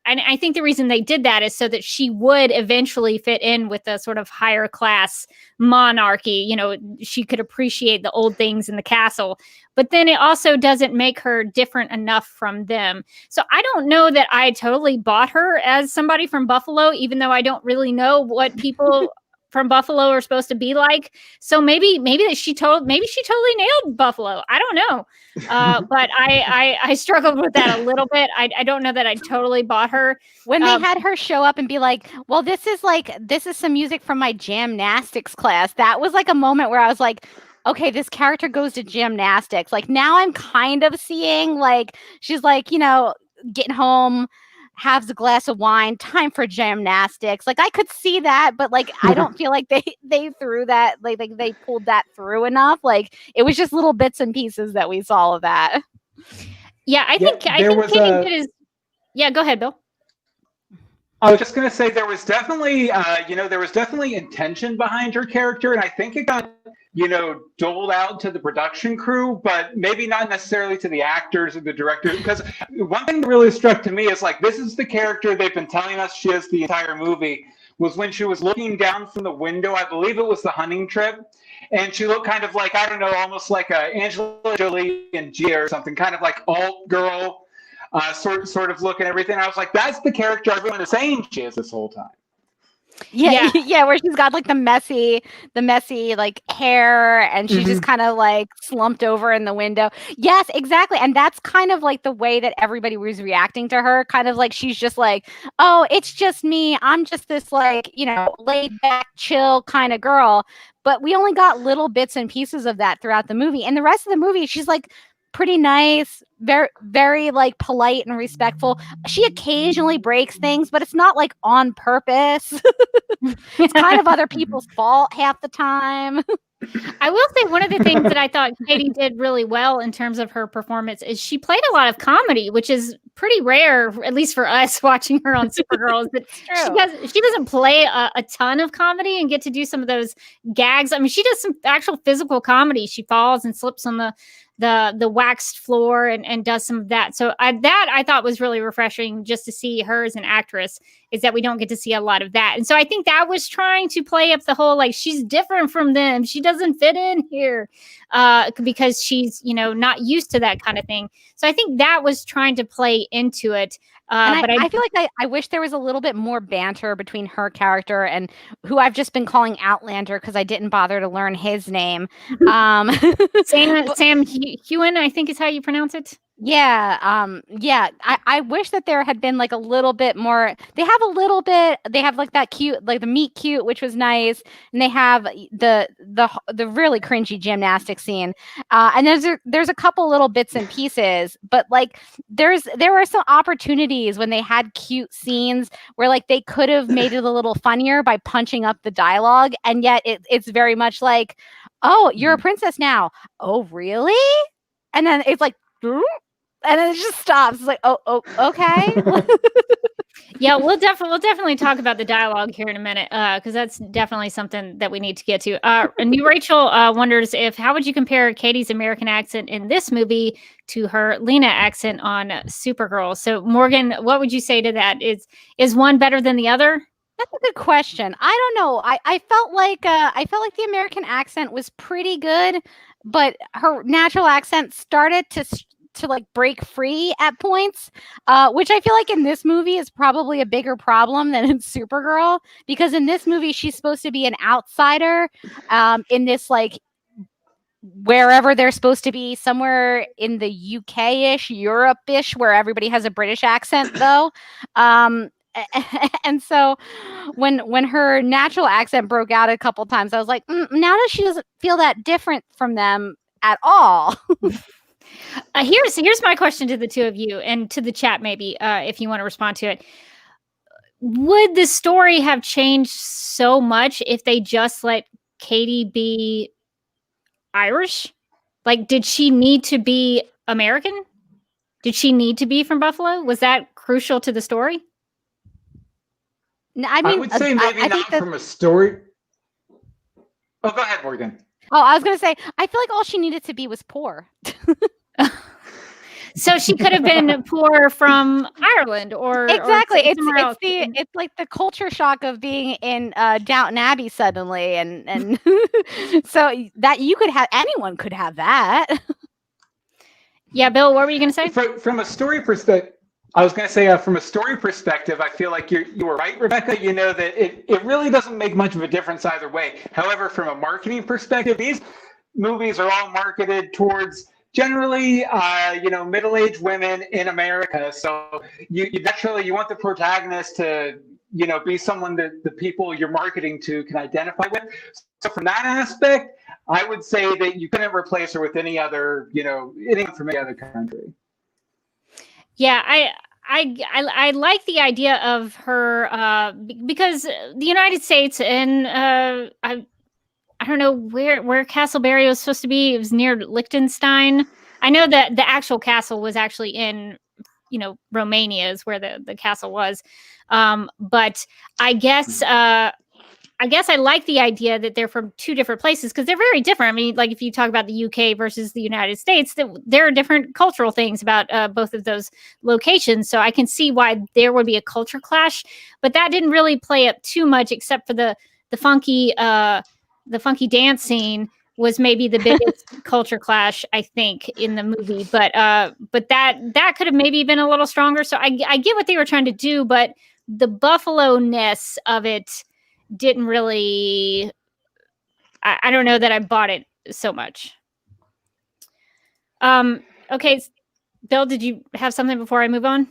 and I think the reason they did that is so that she would eventually fit in with the sort of higher class monarchy. You know, she could appreciate the old things in the castle, but then it also doesn't make her different enough from them. So I don't know that I totally bought her as somebody from Buffalo, even though I don't really know what people from Buffalo are supposed to be like. So maybe she totally nailed Buffalo. I don't know. But I struggled with that a little bit. I don't know that I totally bought her. When they had her show up and be like, well, this is some music from my gymnastics class. That was like a moment where I was like, okay, this character goes to gymnastics. Like, now I'm kind of seeing, like, she's like, you know, getting home, has a glass of wine, time for gymnastics. Like, I could see that, but like, I don't feel like they threw that, like they pulled that through enough. Like, it was just little bits and pieces that we saw of that. Yeah, I think Katie did his... Yeah, go ahead, Bill. I was just going to say there was definitely, intention behind her character, and I think it got, doled out to the production crew, but maybe not necessarily to the actors or the directors. Because one thing that really struck to me is like, this is the character they've been telling us she is the entire movie, was when she was looking down from the window. I believe it was the hunting trip. And she looked kind of like, I don't know, almost like Angela Jolie and Gia or something, kind of like alt girl, sort of look and everything. I was like, that's the character everyone is saying she is this whole time. Yeah, where she's got like the messy like hair, and she's just kind of like slumped over in the window. Yes, exactly. And that's kind of like the way that everybody was reacting to her, kind of like she's just like, oh, it's just me. I'm just this like, laid back, chill kind of girl. But we only got little bits and pieces of that throughout the movie. And the rest of the movie, she's like pretty nice, very, very like polite and respectful. She occasionally breaks things, but it's not like on purpose. It's kind of other people's fault half the time. I will say one of the things that I thought Katie did really well in terms of her performance is she played a lot of comedy, which is pretty rare, at least for us watching her on Supergirl. She doesn't play a ton of comedy and get to do some of those gags. I mean, she does some actual physical comedy. She falls and slips on the waxed floor and does some of that. So I thought was really refreshing, just to see her as an actress, is that we don't get to see a lot of that. And so I think that was trying to play up the whole, like, she's different from them. She doesn't fit in here because she's, not used to that kind of thing. So I think that was trying to play into it. But I feel like I wish there was a little bit more banter between her character and who I've just been calling Outlander because I didn't bother to learn his name. Sam Heughan, I think is how you pronounce it. Yeah. I wish that there had been like a little bit more. They have like that cute, like the meet cute, which was nice. And they have the really cringy gymnastic scene. And there's a couple little bits and pieces, but like there were some opportunities when they had cute scenes where like they could have made it a little funnier by punching up the dialogue. And yet it's very much like, oh, you're a princess now. Oh, really? And then it's like, and then it just stops. It's like, oh, okay. Yeah, we'll definitely talk about the dialogue here in a minute, because that's definitely something that we need to get to. And New Rachel wonders how would you compare Katie's American accent in this movie to her Lena accent on Supergirl? So Morgan, what would you say to that? Is one better than the other? That's a good question. I don't know. I felt like the American accent was pretty good, but her natural accent started to like break free at points, which I feel like in this movie is probably a bigger problem than in Supergirl, because in this movie she's supposed to be an outsider in this like wherever they're supposed to be, somewhere in the UK-ish, Europe-ish, where everybody has a British accent though. And so when her natural accent broke out a couple times, I was like, now that she doesn't feel that different from them at all. Here's my question to the two of you and to the chat, maybe, if you want to respond to it. Would the story have changed so much if they just let Katie be Irish? Like, did she need to be American? Did she need to be from Buffalo? Was that crucial to the story? I would say maybe not from a story. Oh, go ahead, Morgan. Oh, I was going to say, I feel like all she needed to be was poor. So she could have been poor from Ireland or exactly. Or it's like the culture shock of being in Downton Abbey suddenly, and so that anyone could have that. Yeah, Bill, what were you going to say? From a story perspective. I was going to say, from a story perspective, I feel like you were right, Rebecca. You know that it really doesn't make much of a difference either way. However, from a marketing perspective, these movies are all marketed towards generally, middle-aged women in America. So you naturally you want the protagonist to, be someone that the people you're marketing to can identify with. So from that aspect, I would say that you couldn't replace her with any other, anyone from any other country. Yeah, I like the idea of her because the United States and I don't know where Castleberry was supposed to be. It was near Liechtenstein. I know that the actual castle was actually in Romania is where the castle was. But I guess I like the idea that they're from two different places because they're very different. I mean, like if you talk about the UK versus the United States, there are different cultural things about both of those locations. So I can see why there would be a culture clash, but that didn't really play up too much, except for the funky dance scene was maybe the biggest culture clash, I think, in the movie. But that could have maybe been a little stronger. So I get what they were trying to do, but the Buffalo-ness of it didn't really, I don't know that I bought it so much. Okay, Bill, did you have something before I move on?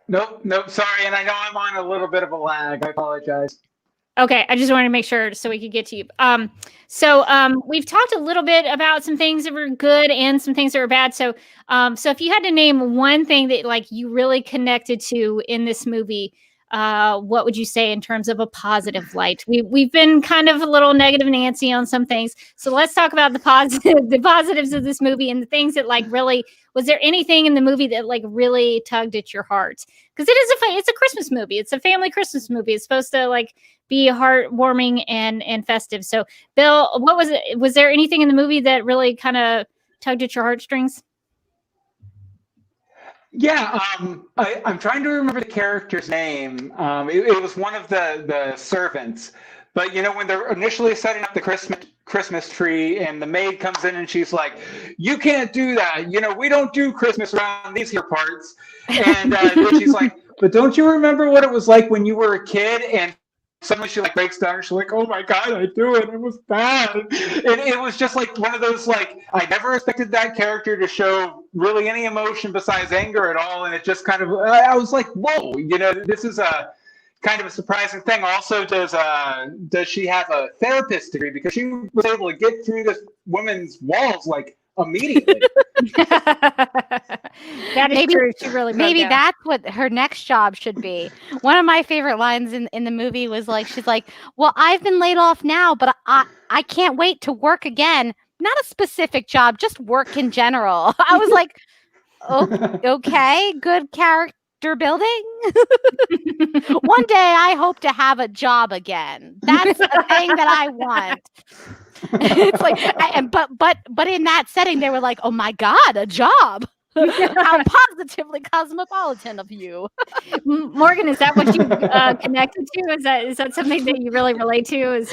Nope, sorry. And I know I'm on a little bit of a lag. I apologize. Okay, I just wanted to make sure so we could get to you. So we've talked a little bit about some things that were good and some things that were bad. So if you had to name one thing that like you really connected to in this movie, what would you say in terms of a positive light? We've been kind of a little negative Nancy on some things. So let's talk about the positives of this movie and the things that like really, was there anything in the movie that like really tugged at your heart? Because it's a Christmas movie. It's a family Christmas movie. It's supposed to like be heartwarming and festive. So Bill, what was it? Was there anything in the movie that really kind of tugged at your heartstrings? Yeah, I'm trying to remember the character's name. It was one of the servants. But, when they're initially setting up the Christmas tree, and the maid comes in and she's like, "You can't do that. You know, we don't do Christmas around these here parts." And then she's like, "But don't you remember what it was like when you were a kid?" And suddenly she like breaks down. She's like, "Oh my God, I do it. It was bad." And it was just like one of those, like, I never expected that character to show really any emotion besides anger at all. And it just kind of, I was like, whoa, you know, this is a kind of a surprising thing. Also, does she have a therapist degree? Because she was able to get through this woman's walls like immediately. That is true. She really maybe broke down. that's what her next job should be. One of my favorite lines in the movie was like, she's like, "Well, I've been laid off now, but I can't wait to work again. Not a specific job, just work in general." I was like, okay, good character building. One day I hope to have a job again. That's the thing that I want. It's like, but in that setting, they were like, "Oh my God, a job! How positively cosmopolitan of you." Morgan, is that what you connected to? Is that something that you really relate to?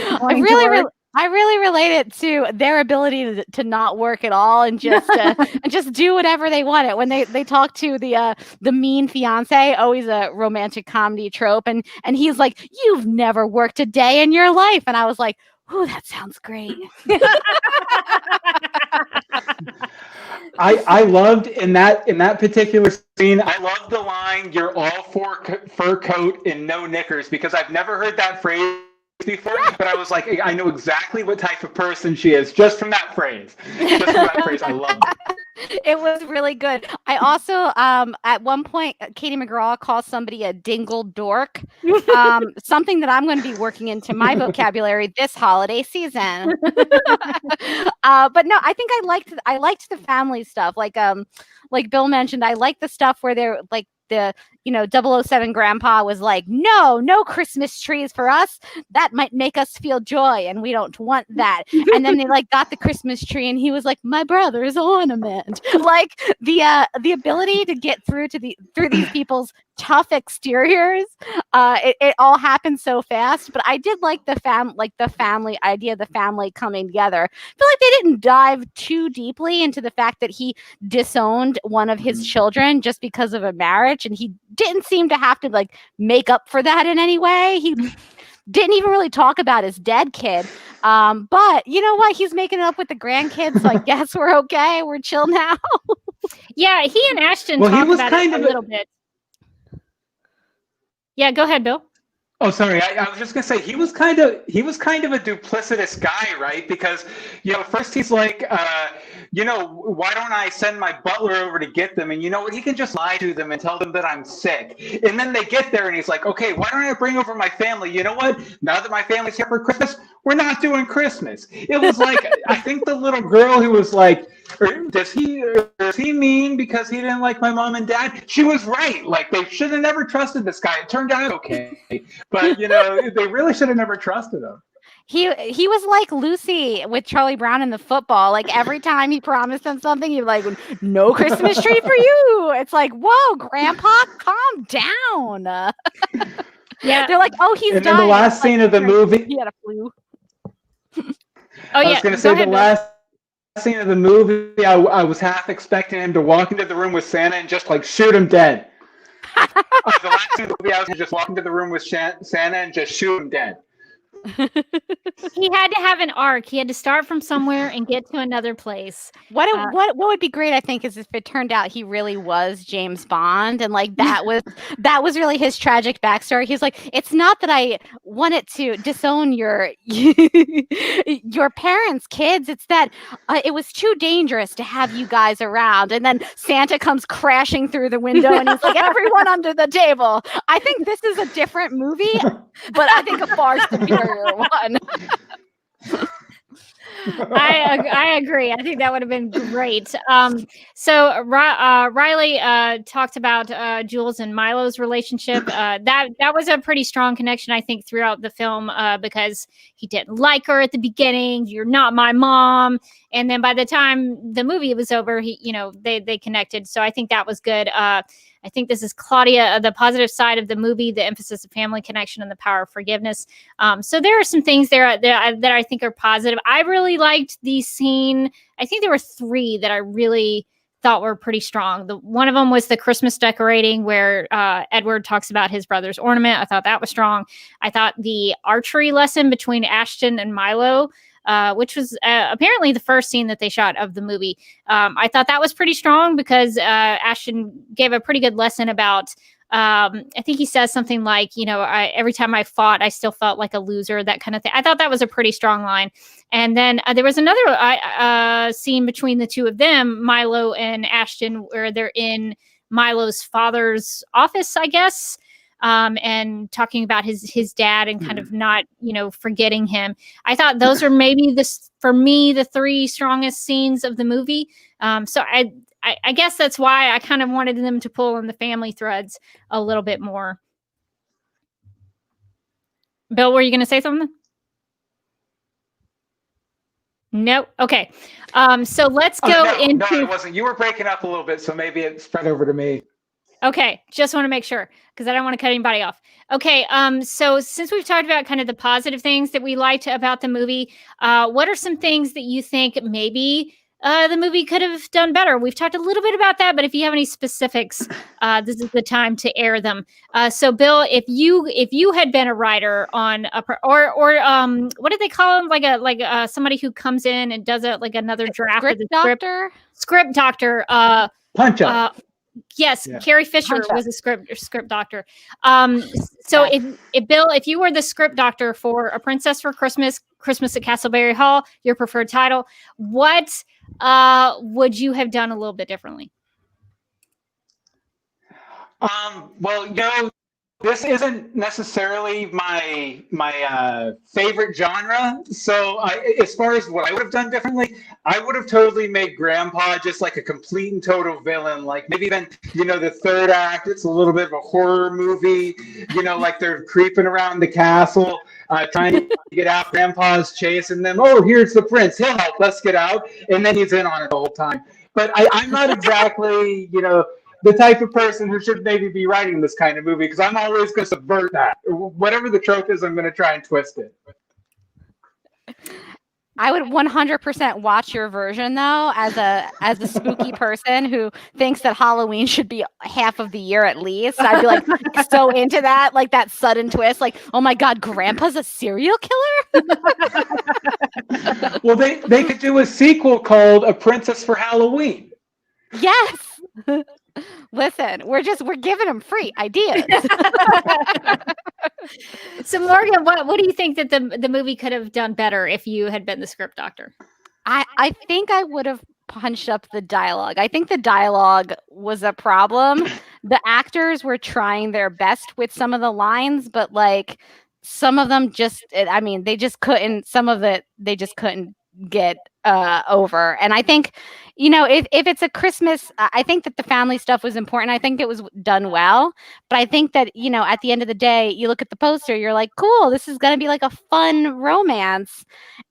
I really relate it to their ability to not work at all and just and just do whatever they want. It when they talk to the mean fiance, always a romantic comedy trope, and he's like, "You've never worked a day in your life," and I was like, "Oh, that sounds great." I loved in that particular scene, I loved the line, "You're all fur coat and no knickers," because I've never heard that phrase before, but I was like, I know exactly what type of person she is just from that phrase. I love it. It was really good. I also, at one point, Katie McGrath calls somebody a dingle dork, something that I'm going to be working into my vocabulary this holiday season. But no, I think I liked the family stuff. Like Bill mentioned, I like the stuff where they're like, the 007 grandpa was like, no Christmas trees for us. That might make us feel joy, and we don't want that. And then they like got the Christmas tree, and he was like, "My brother's ornament." Like the ability to get through these people's tough exteriors. It all happened so fast, but I did like the family idea, the family coming together. I feel like they didn't dive too deeply into the fact that he disowned one of his children just because of a marriage, and he didn't seem to have to like make up for that in any way. He didn't even really talk about his dead kid. But you know what? He's making it up with the grandkids. So I guess we're okay. We're chill now. Yeah, he and Ashton talked about it a little bit. Yeah, go ahead, Bill. Oh, sorry. I was just gonna say he was kind of a duplicitous guy, right? Because first he's like, why don't I send my butler over to get them? And you know what? He can just lie to them and tell them that I'm sick. And then they get there, and he's like, okay, why don't I bring over my family? You know what? Now that my family's here for Christmas, we're not doing Christmas. It was like, I think the little girl who was like, does he mean because he didn't like my mom and dad? She was right. Like, they should have never trusted this guy. It turned out okay. But, they really should have never trusted him. He was like Lucy with Charlie Brown in the football. Like every time he promised them something, he'd be like, "No Christmas tree for you." It's like, whoa, Grandpa, calm down. Yeah, they're like, "Oh, he's dying." And in the last scene of the movie, he had a flu. I was going to say the last scene of the movie, I was half expecting him to walk into the room with Santa and just like shoot him dead. The last scene of the movie, I was going to just walk into the room with Santa and just shoot him dead. He had to have an arc. He had to start from somewhere and get to another place. What would be great, I think, is if it turned out he really was James Bond, and like that was really his tragic backstory. He's like, it's not that I wanted to disown your parents' kids. It's that it was too dangerous to have you guys around. And then Santa comes crashing through the window, and he's like, everyone under the table. I think this is a different movie, but I think a far superior one. I agree. I think that would have been great. So Riley talked about Jules and Milo's relationship. That was a pretty strong connection, I think, throughout the film, because he didn't like her at the beginning. "You're not my mom." And then by the time the movie was over, they connected. So I think that was good. I think this is Claudia, the positive side of the movie, the emphasis of family connection and the power of forgiveness. So there are some things there that I think are positive. I really liked the scene. I think there were 3 that I really thought were pretty strong. One of them was the Christmas decorating where Edward talks about his brother's ornament. I thought that was strong. I thought the archery lesson between Ashton and Milo, which was apparently the first scene that they shot of the movie. I thought that was pretty strong because Ashton gave a pretty good lesson about, I think he says something like, every time I fought, I still felt like a loser, that kind of thing. I thought that was a pretty strong line. And then there was another scene between the two of them, Milo and Ashton, where they're in Milo's father's office, I guess. And talking about his dad and kind of not, forgetting him. I thought those are maybe for me, the 3 strongest scenes of the movie. So I guess that's why I kind of wanted them to pull in the family threads a little bit more. Bill, were you going to say something? No. Okay. So let's go into. No, it wasn't. You were breaking up a little bit, so maybe it spread over to me. Okay, just want to make sure because I don't want to cut anybody off. Okay, so since we've talked about kind of the positive things that we liked about the movie, what are some things that you think maybe the movie could have done better? We've talked a little bit about that, but if you have any specifics, this is the time to air them. So, Bill, if you had been a writer on or what did they call him? Like somebody who comes in and does another draft of the script doctor. Punch up. Yes, Yeah. Carrie Fisher was a script doctor. So if Bill, if you were the script doctor for A Princess for Christmas at Castleberry Hall, your preferred title, what would you have done a little bit differently? Well, this isn't necessarily my favorite genre. So as far as what I would have done differently, I would have totally made Grandpa just like a complete and total villain. Like maybe even, the third act, it's a little bit of a horror movie, like they're creeping around the castle, trying to get out. Grandpa's chasing them. Oh, here's the prince. He'll help us get out. And then he's in on it the whole time. But I'm not exactly, the type of person who should maybe be writing this kind of movie, because I'm always going to subvert that. Whatever the trope is, I'm going to try and twist it. I would 100% watch your version though, as a spooky person who thinks that Halloween should be half of the year at least. I'd be like so into that, like that sudden twist, like, oh my God, Grandpa's a serial killer. Well, they could do a sequel called A Princess for Halloween. Yes. Listen, we're giving them free ideas. So Morgan, what do you think that the movie could have done better if you had been the script doctor? I think I would have punched up the dialogue. I think the dialogue was a problem. The actors were trying their best with some of the lines, but like some of them they just couldn't. Some of it they just couldn't get over. And I think, if it's a Christmas, I think that the family stuff was important. I think it was done well. But I think that, at the end of the day, you look at the poster, you're like, cool, this is going to be like a fun romance.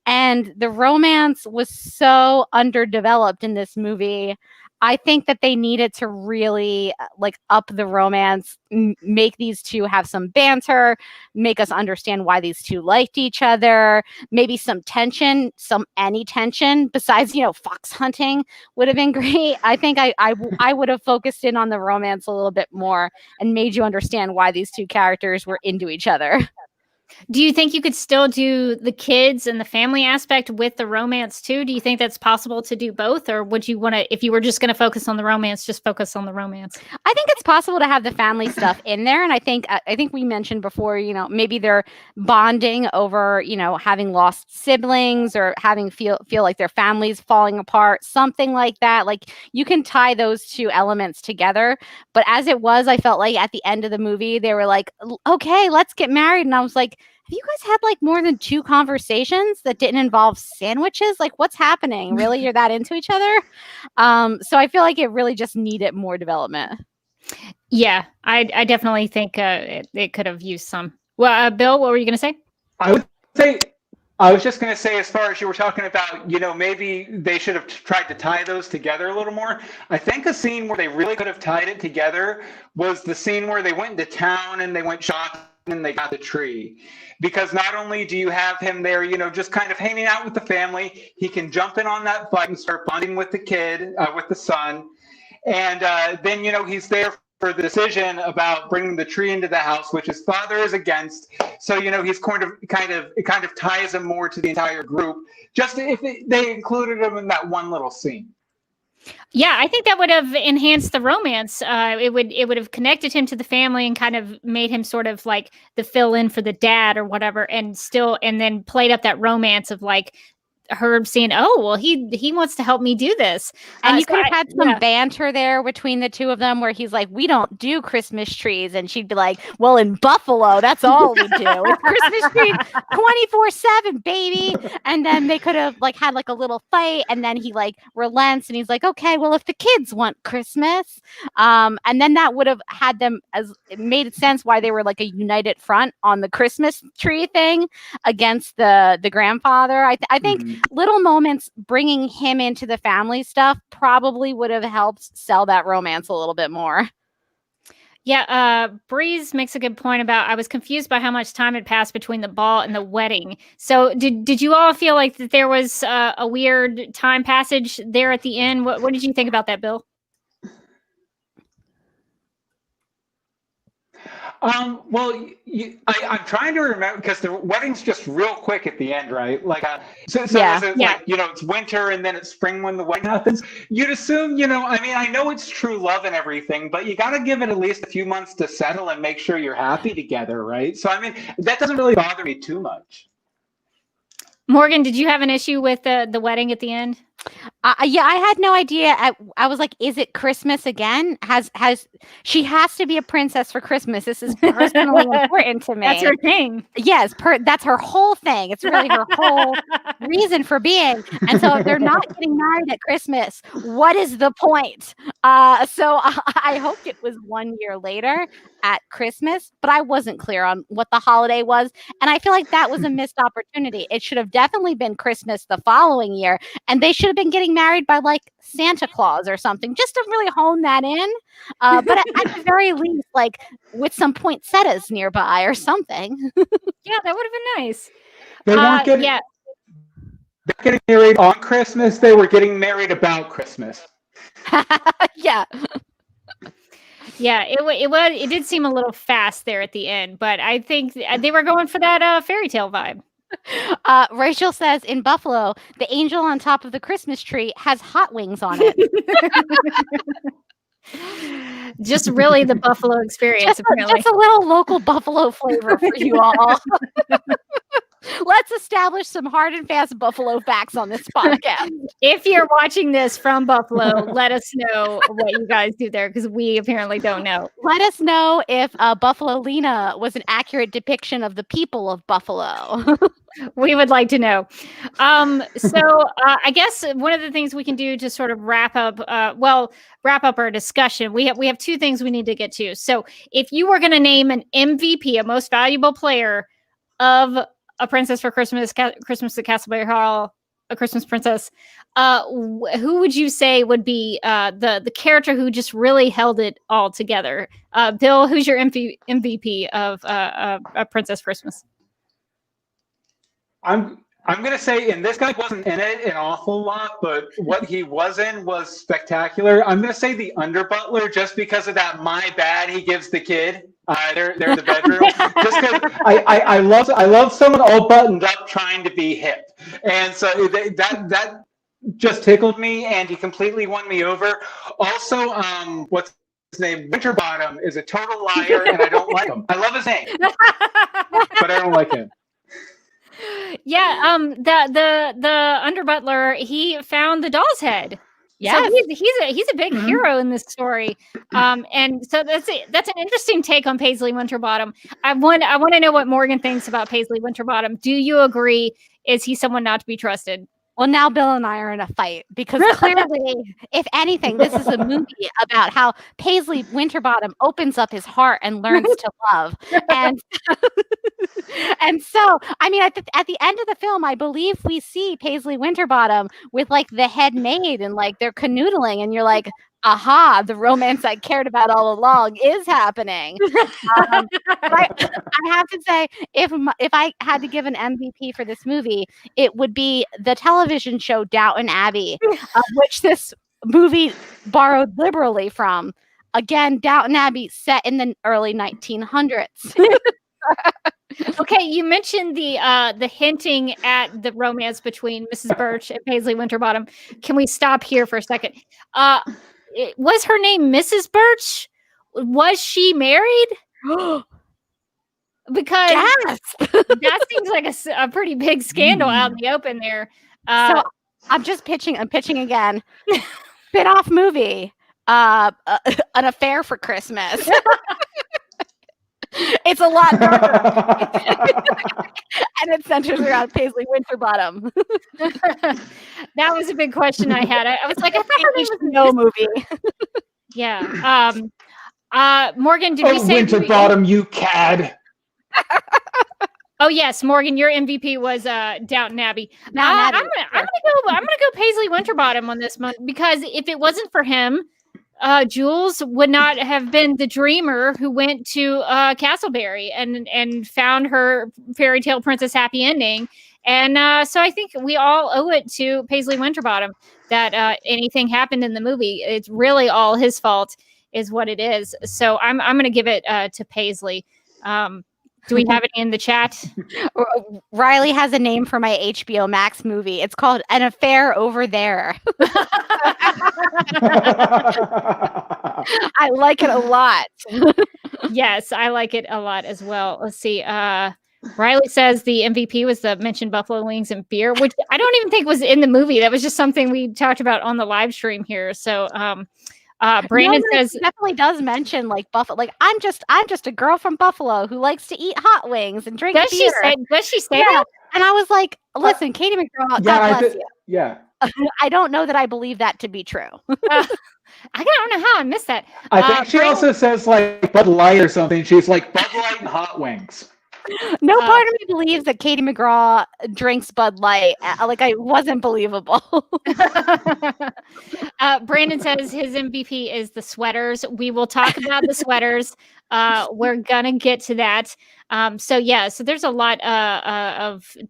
And the romance was so underdeveloped in this movie. I think that they needed to really up the romance, make these two have some banter, make us understand why these two liked each other, maybe some tension, any tension besides, fox hunting would have been great. I think I would have focused in on the romance a little bit more and made you understand why these two characters were into each other. Do you think you could still do the kids and the family aspect with the romance too? Do you think that's possible to do both? Or would you want to, if you were just going to focus on the romance, just focus on the romance? I think it's possible to have the family stuff in there. And I think we mentioned before, maybe they're bonding over, having lost siblings or having feel like their family's falling apart, something like that. Like you can tie those two elements together. But as it was, I felt like at the end of the movie, they were like, okay, let's get married. And I was like, have you guys had more than 2 conversations that didn't involve sandwiches? Like, what's happening? Really, you're that into each other? So I feel like it really just needed more development. Yeah, I definitely think it could have used some. Well, Bill, what were you going to say? I would say I was just going to say, as far as you were talking about, maybe they should have tried to tie those together a little more. I think a scene where they really could have tied it together was the scene where they went into town and they went shopping and they got the tree. Because not only do you have him there, just kind of hanging out with the family, he can jump in on that bike and start bonding with the kid, with the son. And then, he's there for the decision about bringing the tree into the house, which his father is against. So, he's kind of ties him more to the entire group. Just if they included him in that one little scene. Yeah, I think that would have enhanced the romance. It would have connected him to the family and kind of made him sort of like the fill-in for the dad or whatever, and then played up that romance of like Herb saying, "Oh, well, he wants to help me do this," and you could have had some banter there between the two of them, where he's like, "We don't do Christmas trees," and she'd be like, "Well, in Buffalo, that's all we do. It's Christmas trees 24/7, baby." And then they could have like had like a little fight, and then he like relents, and he's like, "Okay, well, if the kids want Christmas," and then that would have had them it made sense why they were like a united front on the Christmas tree thing against the grandfather. I think. Little moments bringing him into the family stuff probably would have helped sell that romance a little bit more. Yeah, Breeze makes a good point about I was confused by how much time had passed between the ball and the wedding. So did you all feel like that there was a weird time passage there at the end? What did you think about that, Bill? Well, I'm trying to remember because the wedding's just real quick at the end, right? Like, like, it's winter and then it's spring when the wedding happens. You'd assume, I know it's true love and everything, but you got to give it at least a few months to settle and make sure you're happy together, right? So, that doesn't really bother me too much. Morgan, did you have an issue with the wedding at the end? Yeah, I had no idea. I was like, is it Christmas again? She has to be a princess for Christmas. This is personally important to me. That's her thing. Yes, that's her whole thing. It's really her whole reason for being. And so if they're not getting married at Christmas, what is the point? So I hoped it was 1 year later at Christmas, but I wasn't clear on what the holiday was. And I feel like that was a missed opportunity. It should have definitely been Christmas the following year. And they should have been getting married by like Santa Claus or something, just to really hone that in. But at the very least, like with some poinsettias nearby or something. Yeah, that would have been nice. They weren't getting married on Christmas. They were getting married about Christmas. Yeah. Yeah, it did seem a little fast there at the end, but I think they were going for that fairy tale vibe. Rachel says in Buffalo, the angel on top of the Christmas tree has hot wings on it. Just really the Buffalo experience, apparently. Just a little local Buffalo flavor for you all. Let's establish some hard and fast Buffalo facts on this podcast. If you're watching this from Buffalo, let us know what you guys do there, because we apparently don't know. Let us know if Buffalo Lena was an accurate depiction of the people of Buffalo. We would like to know. So I guess one of the things we can do to sort of wrap up our discussion, we have two things we need to get to. So if you were going to name an MVP, a most valuable player of A Princess for Christmas, Christmas at Castleberry Hall, A Christmas Princess, who would you say would be the character who just really held it all together? Bill, who's your MVP of A Princess Christmas? I'm going to say, and this guy wasn't in it an awful lot, but what he was in was spectacular. I'm going to say the under butler, just because of that my bad he gives the kid. They're in the bedroom. Just because I love someone all buttoned up trying to be hip, and so that just tickled me, and he completely won me over. Also, what's his name? Winterbottom is a total liar, and I don't like him. I love his name, but I don't like him. Yeah, the under butler, he found the doll's head. Yeah, so he's a big hero in this story, and so that's an interesting take on Paisley Winterbottom. I want to know what Morgan thinks about Paisley Winterbottom. Do you agree? Is he someone not to be trusted? Well, now Bill and I are in a fight because clearly, if anything, this is a movie about how Paisley Winterbottom opens up his heart and learns to love. And and so, I mean, at the end of the film, I believe we see Paisley Winterbottom with like the head maid and like they're canoodling, and you're like, aha, the romance I cared about all along is happening. I have to say, if I had to give an MVP for this movie, it would be the television show Downton Abbey, which this movie borrowed liberally from. Again, Downton Abbey set in the early 1900s. Okay, you mentioned the hinting at the romance between Mrs. Birch and Paisley Winterbottom. Can we stop here for a second? Was her name Mrs. Birch? Was she married? Because that seems like a pretty big scandal out in the open there. So I'm pitching again. Spin-off movie, An Affair for Christmas. It's a lot darker. And it centers around Paisley Winterbottom. That was a big question I had. I was like, I thought her name was no movie. Yeah. Morgan, did we say Winterbottom, you cad? Oh yes, Morgan, your MVP was Downton Abbey. I'm gonna go Paisley Winterbottom on this one, because if it wasn't for him, Jules would not have been the dreamer who went to Castleberry and found her fairy tale princess happy ending. And so I think we all owe it to Paisley Winterbottom that anything happened in the movie. It's really all his fault, is what it is. So I'm going to give it to Paisley. Do we have it in the chat? Riley has a name for my HBO Max movie. It's called An Affair Over There. I like it a lot. Yes, I like it a lot as well. Let's see. Riley says the MVP was the mentioned buffalo wings and beer, which I don't even think was in the movie. That was just something we talked about on the live stream here. So Brandon says definitely does mention like Buffalo. Like I'm just a girl from Buffalo who likes to eat hot wings and drink beer. Does she say that? And I was like, listen, Katie McGrath, God bless you. Yeah. I don't know that I believe that to be true. I don't know how I missed that. I think she also says like Bud Light or something. She's like Bud Light and hot wings. No part of me believes that Katie McGrath drinks Bud Light. Like, I wasn't believable. Brandon says his MVP is the sweaters. We will talk about the sweaters. We're gonna get to that. So there's a lot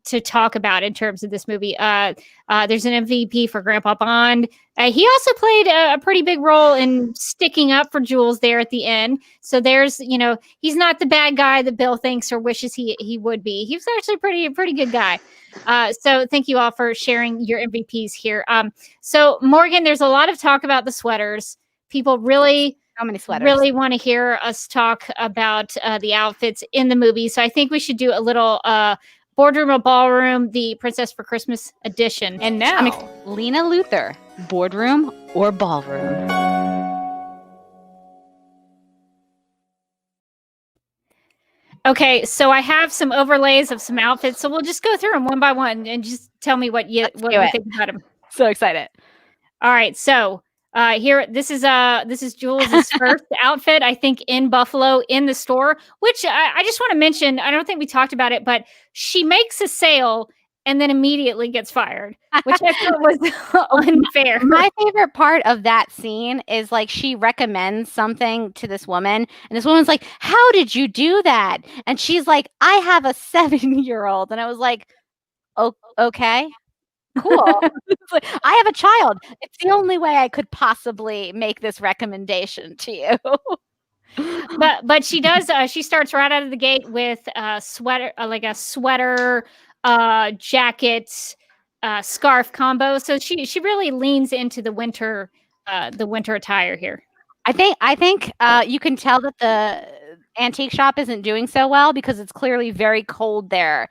to talk about in terms of this movie. There's an MVP for Grandpa Bond. He also played a pretty big role in sticking up for Jules there at the end. So there's, he's not the bad guy that Bill thinks or wishes he would be. He was actually a pretty good guy. So thank you all for sharing your MVPs here. So Morgan, there's a lot of talk about the sweaters. People really want to hear us talk about the outfits in the movie. So I think we should do a little Boardroom or Ballroom, the Princess for Christmas edition. And now, Lena Luthor, Boardroom or Ballroom. Okay, so I have some overlays of some outfits. So we'll just go through them one by one and just tell me what you think about them. So excited. All right, so here, this is Jules' first outfit, I think, in Buffalo in the store, which I just want to mention. I don't think we talked about it, but she makes a sale and then immediately gets fired, which I thought was unfair. My favorite part of that scene is like she recommends something to this woman, and this woman's like, "How did you do that?" And she's like, "I have a 7-year-old," and I was like, "Oh, okay." Cool. I have a child. It's the only way I could possibly make this recommendation to you. But she does. She starts right out of the gate with a sweater, jacket, scarf combo. So she really leans into the winter attire here. I think you can tell that the antique shop isn't doing so well because it's clearly very cold there.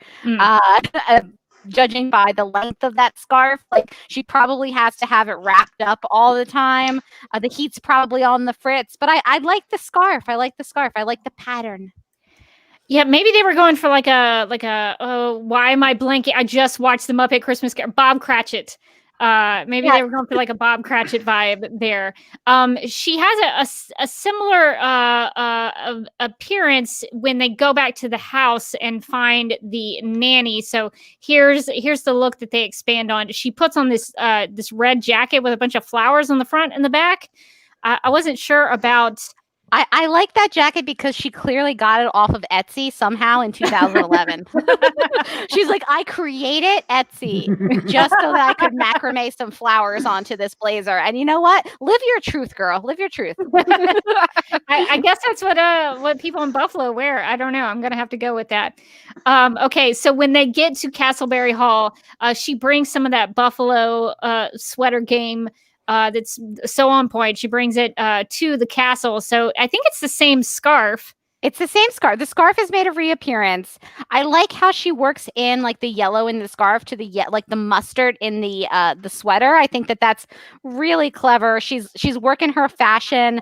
Judging by the length of that scarf, like she probably has to have it wrapped up all the time. The heat's probably on the fritz, but I like the scarf. I like the pattern. Yeah, maybe they were going for like a why am I blanking? I just watched the Muppet Christmas Carol. Bob Cratchit. Maybe they were going for like a Bob Cratchit vibe there. She has a similar appearance when they go back to the house and find the nanny. So here's the look that they expand on. She puts on this red jacket with a bunch of flowers on the front and the back. I wasn't sure about. I like that jacket because she clearly got it off of Etsy somehow in 2011. She's like, I created Etsy just so that I could macrame some flowers onto this blazer. And you know what? Live your truth, girl. Live your truth. I guess that's what people in Buffalo wear. I don't know. I'm going to have to go with that. Okay, so when they get to Castleberry Hall, she brings some of that Buffalo sweater game that's so on point. She brings it to the castle. So I think it's the same scarf. It's the same scarf. The scarf has made a reappearance. I like how she works in like the yellow in the scarf to the like the mustard in the sweater. I think that's really clever. She's working her fashion.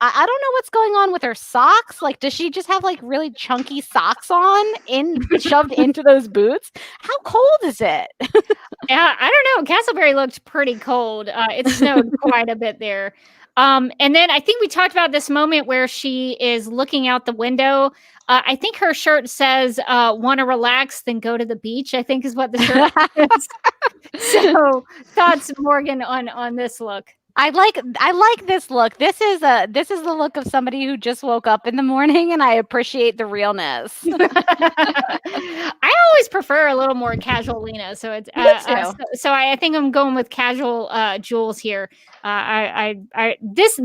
I don't know what's going on with her socks. Like, does she just have like really chunky socks on shoved into those boots? How cold is it? Yeah, I don't know. Castleberry looked pretty cold. It snowed quite a bit there. And then I think we talked about this moment where she is looking out the window. I think her shirt says, want to relax, then go to the beach, I think is what the shirt says. So thoughts, Morgan, on this look? I like this look. This is the look of somebody who just woke up in the morning, and I appreciate the realness. I always prefer a little more casual Lena, so it's so I think I'm going with casual Jules here. This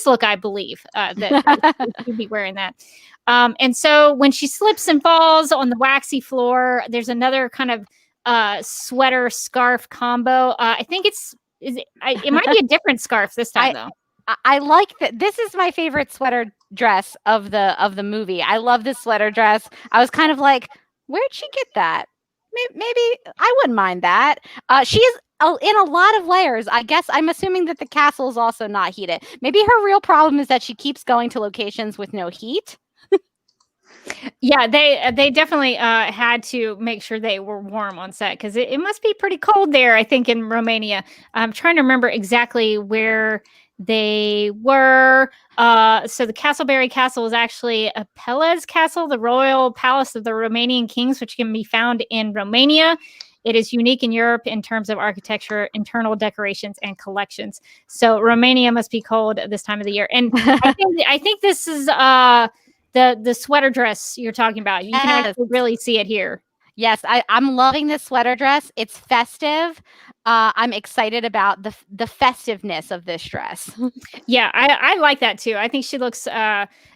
look, I believe that she'd be wearing that. And so when she slips and falls on the waxy floor, there's another kind of sweater scarf combo. I think it might be a different scarf this time though. I like that. This is my favorite sweater dress of the movie. I love this sweater dress. I was kind of like, where'd she get that? Maybe I wouldn't mind that. She is in a lot of layers. I guess I'm assuming that the castle is also not heated. Maybe her real problem is that she keeps going to locations with no heat. Yeah, they definitely had to make sure they were warm on set because it must be pretty cold there, I think, in Romania. I'm trying to remember exactly where they were. So the Castleberry Castle is actually a Pelez Castle, the royal palace of the Romanian kings, which can be found in Romania. It is unique in Europe in terms of architecture, internal decorations, and collections. So Romania must be cold at this time of the year. And I think this is the sweater dress you're talking about. You can actually really see it here. Yes, I'm loving this sweater dress. It's festive. I'm excited about the festiveness of this dress. Yeah, I like that too. I think she looks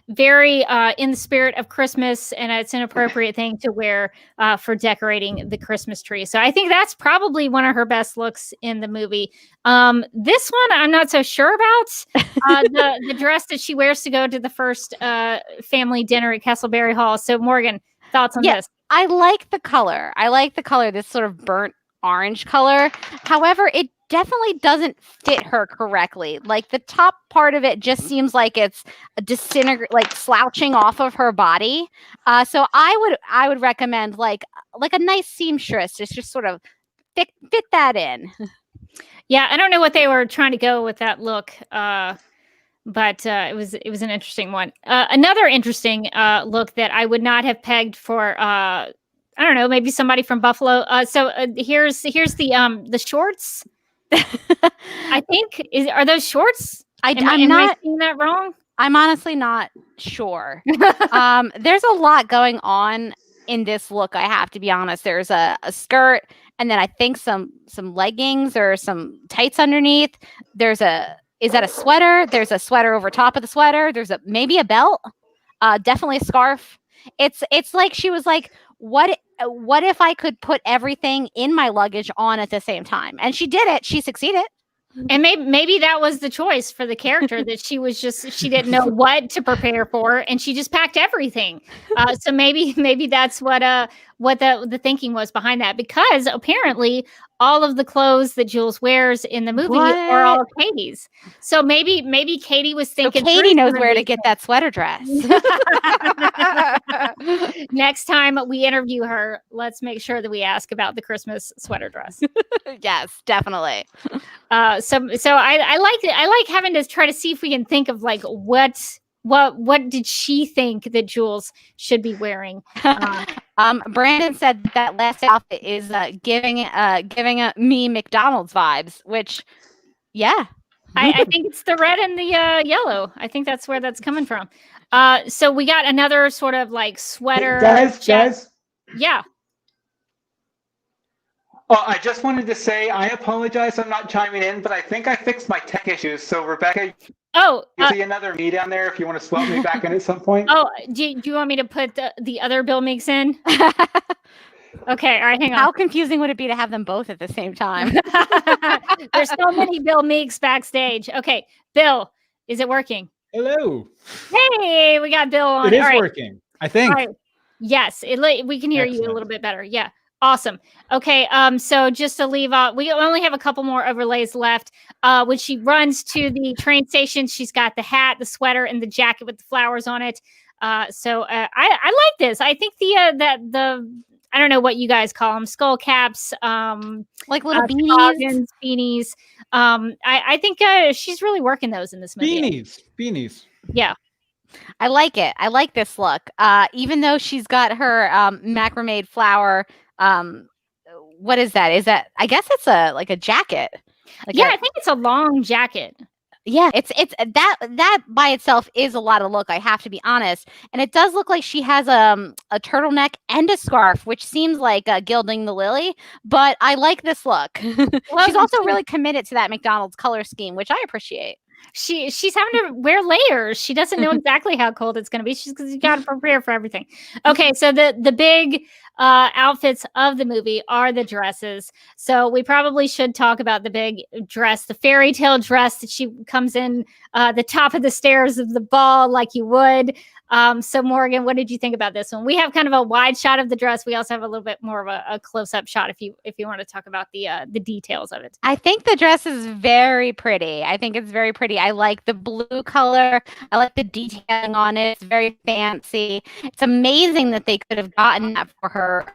very in the spirit of Christmas, and it's an appropriate thing to wear for decorating the Christmas tree. So I think that's probably one of her best looks in the movie. This one I'm not so sure about. The dress that she wears to go to the first family dinner at Castleberry Hall. So Morgan, thoughts on this? I like the color. This sort of burnt orange color. However, it definitely doesn't fit her correctly. Like the top part of it just seems like it's slouching off of her body. So I would recommend like a nice seamstress to just sort of fit that in. Yeah, I don't know what they were trying to go with that look. But it was an interesting one. Another interesting look that I would not have pegged for I don't know, maybe somebody from Buffalo. So here's the shorts. I think are those shorts? Am I seeing that wrong? I'm honestly not sure. There's a lot going on in this look. I have to be honest. There's a skirt, and then I think some leggings or some tights underneath. Is that a sweater? There's a sweater over top of the sweater. There's maybe a belt. Definitely a scarf. It's like she was like, what if I could put everything in my luggage on at the same time? And she did it. She succeeded. And maybe that was the choice for the character, that she didn't know what to prepare for, and she just packed everything. So maybe that's what what the thinking was behind that, because apparently all of the clothes that Jules wears in the movie are all Katie's. So maybe Katie was thinking. So Katie knows where to get that sweater dress. Next time we interview her, let's make sure that we ask about the Christmas sweater dress. Yes, definitely. So I like it. I like having to try to see if we can think of like what did she think that Jules should be wearing. Brandon said that last outfit is giving me McDonald's vibes, which, yeah. I think it's the red and the yellow. I think that's where that's coming from. So we got another sort of like sweater. Guys. Yeah. Oh, I just wanted to say I apologize. I'm not chiming in, but I think I fixed my tech issues. So Rebecca, you see another me down there if you want to swap me back in at some point. Oh, do you want me to put the other Bill Meeks in? Okay, all right, hang on. How confusing would it be to have them both at the same time? There's so many Bill Meeks backstage. Okay, Bill, is it working? Hello. Hey, we got Bill on. It is working, I think. Right. Yes, we can hear you a little bit better. Yeah. Awesome. Okay. So just to leave out, we only have a couple more overlays left. When she runs to the train station, she's got the hat, the sweater, and the jacket with the flowers on it. So I like this. I think the I don't know what you guys call them, skull caps, like little beanies. Beanies. I think she's really working those in this movie. Beanies. Yeah. I like it. I like this look. Even though she's got her macrame flower. What is that? Is that, I guess it's like a jacket. I think it's a long jacket. Yeah, it's that by itself is a lot of look, I have to be honest. And it does look like she has a turtleneck and a scarf, which seems like gilding the lily, but I like this look. She's also really committed to that McDonald's color scheme, which I appreciate. She's having to wear layers. She doesn't know exactly how cold it's going to be. She's got to prepare for everything. Okay, so the big outfits of the movie are the dresses. So we probably should talk about the big dress, the fairy tale dress that she comes in the top of the stairs of the ball like you would. So Morgan, what did you think about this one? We have kind of a wide shot of the dress. We also have a little bit more of a close-up shot if you want to talk about the details of it. I think the dress is very pretty. I think it's very pretty. I like the blue color. I like the detailing on it. It's very fancy. It's amazing that they could have gotten that for her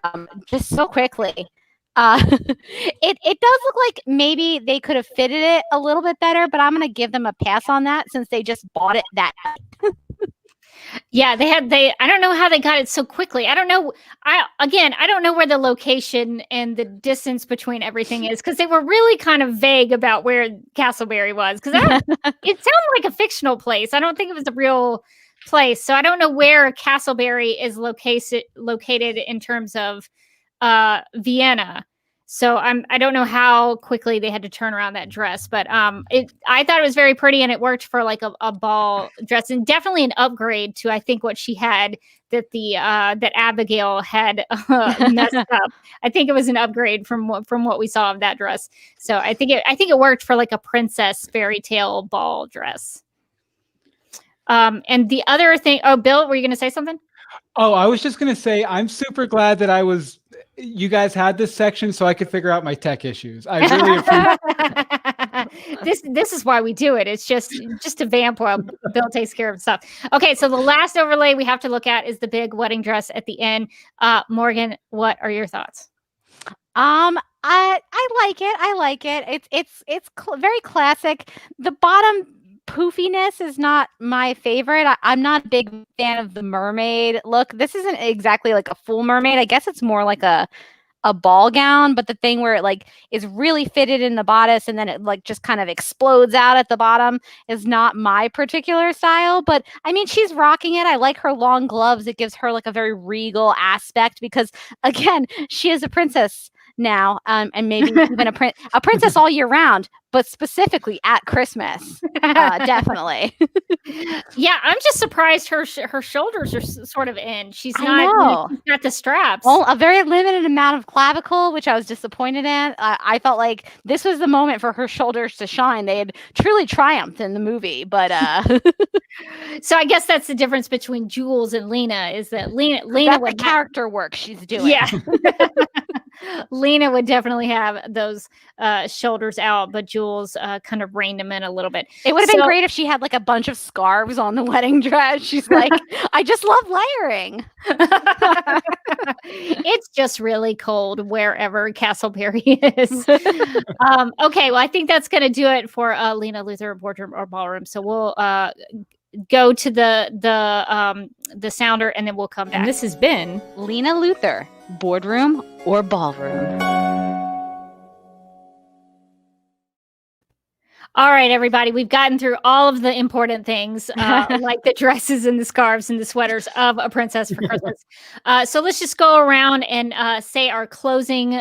just so quickly. It does look like maybe they could have fitted it a little bit better, but I'm going to give them a pass on that since they just bought it that night. Yeah, I don't know how they got it so quickly. I don't know. I don't know where the location and the distance between everything is, because they were really kind of vague about where Castleberry was, because it sounded like a fictional place. I don't think it was a real place. So I don't know where Castleberry is located in terms of Vienna. So I don't know how quickly they had to turn around that dress, but I thought it was very pretty, and it worked for like a ball dress, and definitely an upgrade to I think what she had that Abigail had messed up. I think it was an upgrade from what we saw of that dress. So I think it worked for like a princess fairy tale ball dress. And the other thing, Bill, were you going to say something? Oh, I was just going to say, I'm super glad that you guys had this section so I could figure out my tech issues. I really appreciate this is why we do it. It's just to vamp while Bill takes care of stuff. Okay, so the last overlay we have to look at is the big wedding dress at the end. Morgan, what are your thoughts? I like it. I like it. It's very classic. The bottom poofiness is not my favorite. I'm not a big fan of the mermaid look. This isn't exactly like a full mermaid. I guess it's more like a ball gown, but the thing where it like is really fitted in the bodice and then it like just kind of explodes out at the bottom is not my particular style. But I mean, she's rocking it. I like her long gloves. It gives her like a very regal aspect because again, she is a princess. now, and maybe even a princess all year round, but specifically at Christmas. Definitely. Yeah, I'm just surprised her shoulders are sort of in. She's I not. know. She's got the straps. Well, a very limited amount of clavicle, which I was disappointed in. I felt like this was the moment for her shoulders to shine. They had truly triumphed in the movie, but so I guess that's the difference between Jules and Lena, is that Lena that's would the character work she's doing. Yeah. Lena would definitely have those shoulders out, but Jules kind of reined them in a little bit. It would have been great if she had like a bunch of scarves on the wedding dress. She's like, I just love layering. It's just really cold wherever Castleberry is. Okay, well, I think that's going to do it for Lena Luthor, Boardroom or Ballroom. So we'll go to the sounder, and then we'll come back. And this has been Lena Luthor, Boardroom or Ballroom. All right, everybody, we've gotten through all of the important things, like the dresses and the scarves and the sweaters of A Princess for Christmas. So let's just go around and say our closing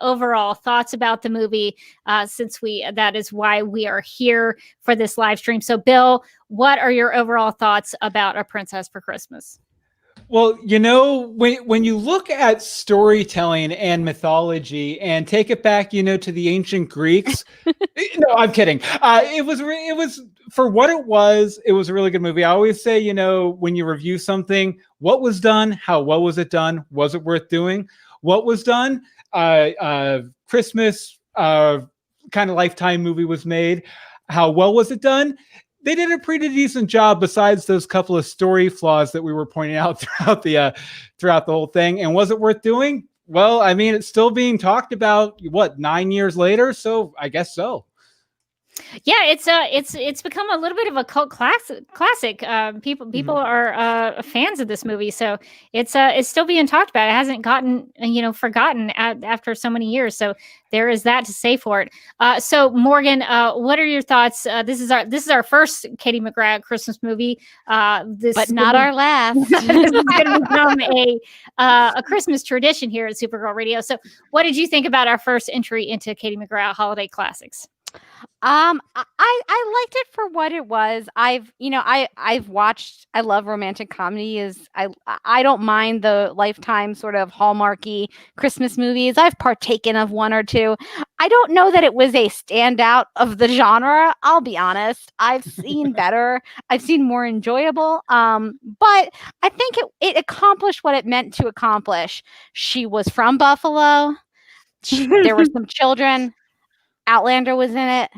overall thoughts about the movie, since that is why we are here for this live stream. So, Bill, what are your overall thoughts about A Princess for Christmas? Well, you know, when you look at storytelling and mythology and take it back, you know, to the ancient Greeks, no, I'm kidding. It was for what it was a really good movie. I always say, you know, when you review something, what was done, how well was it done? Was it worth doing? What was done? Christmas kind of Lifetime movie was made. How well was it done? They did a pretty decent job, besides those couple of story flaws that we were pointing out throughout the whole thing. And was it worth doing? Well, I mean, it's still being talked about, 9 years later? So I guess so. Yeah, it's become a little bit of a cult classic. People are fans of this movie, so it's still being talked about. It hasn't gotten forgotten after so many years. So there is that to say for it. So Morgan, what are your thoughts? This is our first Katie McGrath Christmas movie. But not our last. This is going to become a Christmas tradition here at Supergirl Radio. So what did you think about our first entry into Katie McGrath holiday classics? I liked it for what it was. I've watched, I love romantic comedies. I don't mind the Lifetime sort of hallmarky Christmas movies. I've partaken of one or two. I don't know that it was a standout of the genre. I'll be honest. I've seen better. I've seen more enjoyable. But I think it accomplished what it meant to accomplish. She was from Buffalo. There were some children. Outlander was in it,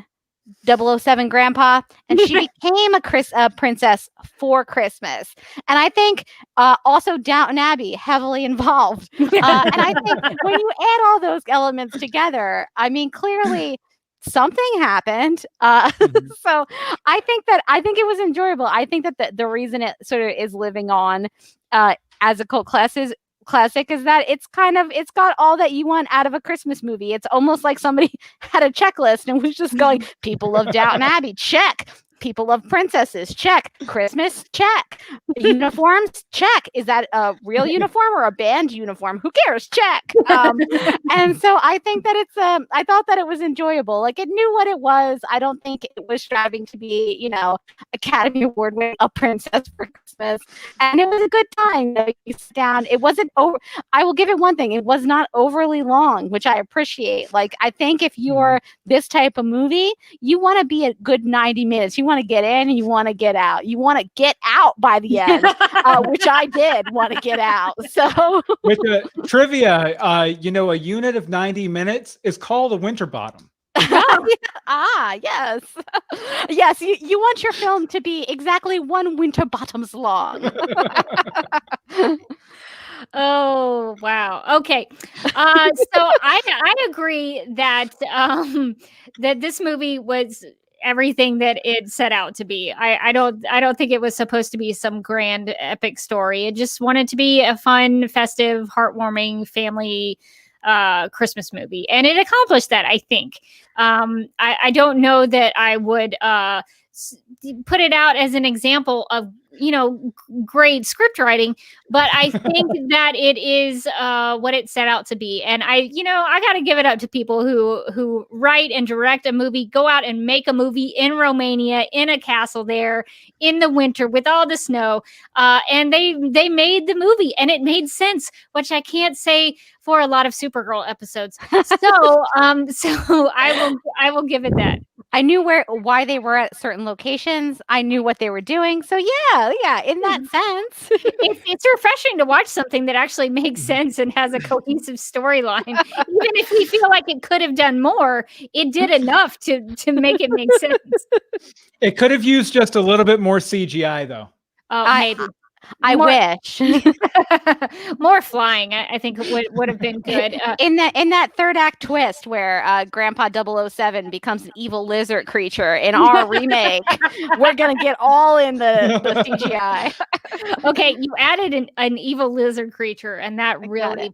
007 Grandpa, and she became a princess for Christmas. And I think also Downton Abbey heavily involved. And I think when you add all those elements together, I mean, clearly something happened. So I think it was enjoyable. I think that the reason it sort of is living on as a cult classic is that it's got all that you want out of a Christmas movie. It's almost like somebody had a checklist and was just going, people love Downton Abbey, check. People love princesses, check. Christmas, check. Uniforms, check. Is that a real uniform or a band uniform? Who cares? Check. And so I think that I thought that it was enjoyable. Like, it knew what it was. I don't think it was striving to be, Academy Award winning A Princess for Christmas. And it was a good time. You sit down. It wasn't over. I will give it one thing. It was not overly long, which I appreciate. Like, I think if you're this type of movie, you want to be a good 90 minutes. You want to get in and you want to get out. You want to get out by the end, which I did want to get out. So with the trivia, a unit of 90 minutes is called a winter bottom. Yes. Yes, you want your film to be exactly one winter bottoms long. Oh, wow. Okay. So I agree that that this movie was everything that it set out to be. I don't think it was supposed to be some grand epic story. It just wanted to be a fun, festive, heartwarming family Christmas movie, and it accomplished that, I think. I don't know that I would put it out as an example of great script writing, but I think that it is what it set out to be. And I got to give it up to people who write and direct a movie, go out and make a movie in Romania, in a castle there, in the winter with all the snow. And they made the movie, and it made sense, which I can't say for a lot of Supergirl episodes. So I will give it that. I knew why they were at certain locations. I knew what they were doing. So yeah, in that sense. It's refreshing to watch something that actually makes sense and has a cohesive storyline. Even if we feel like it could have done more, it did enough to make it make sense. It could have used just a little bit more CGI, though. Oh, maybe. I wish more flying. I think would have been good in that third act twist where Grandpa 007 becomes an evil lizard creature in our remake. We're gonna get all in the CGI. Okay, you added an evil lizard creature, and that really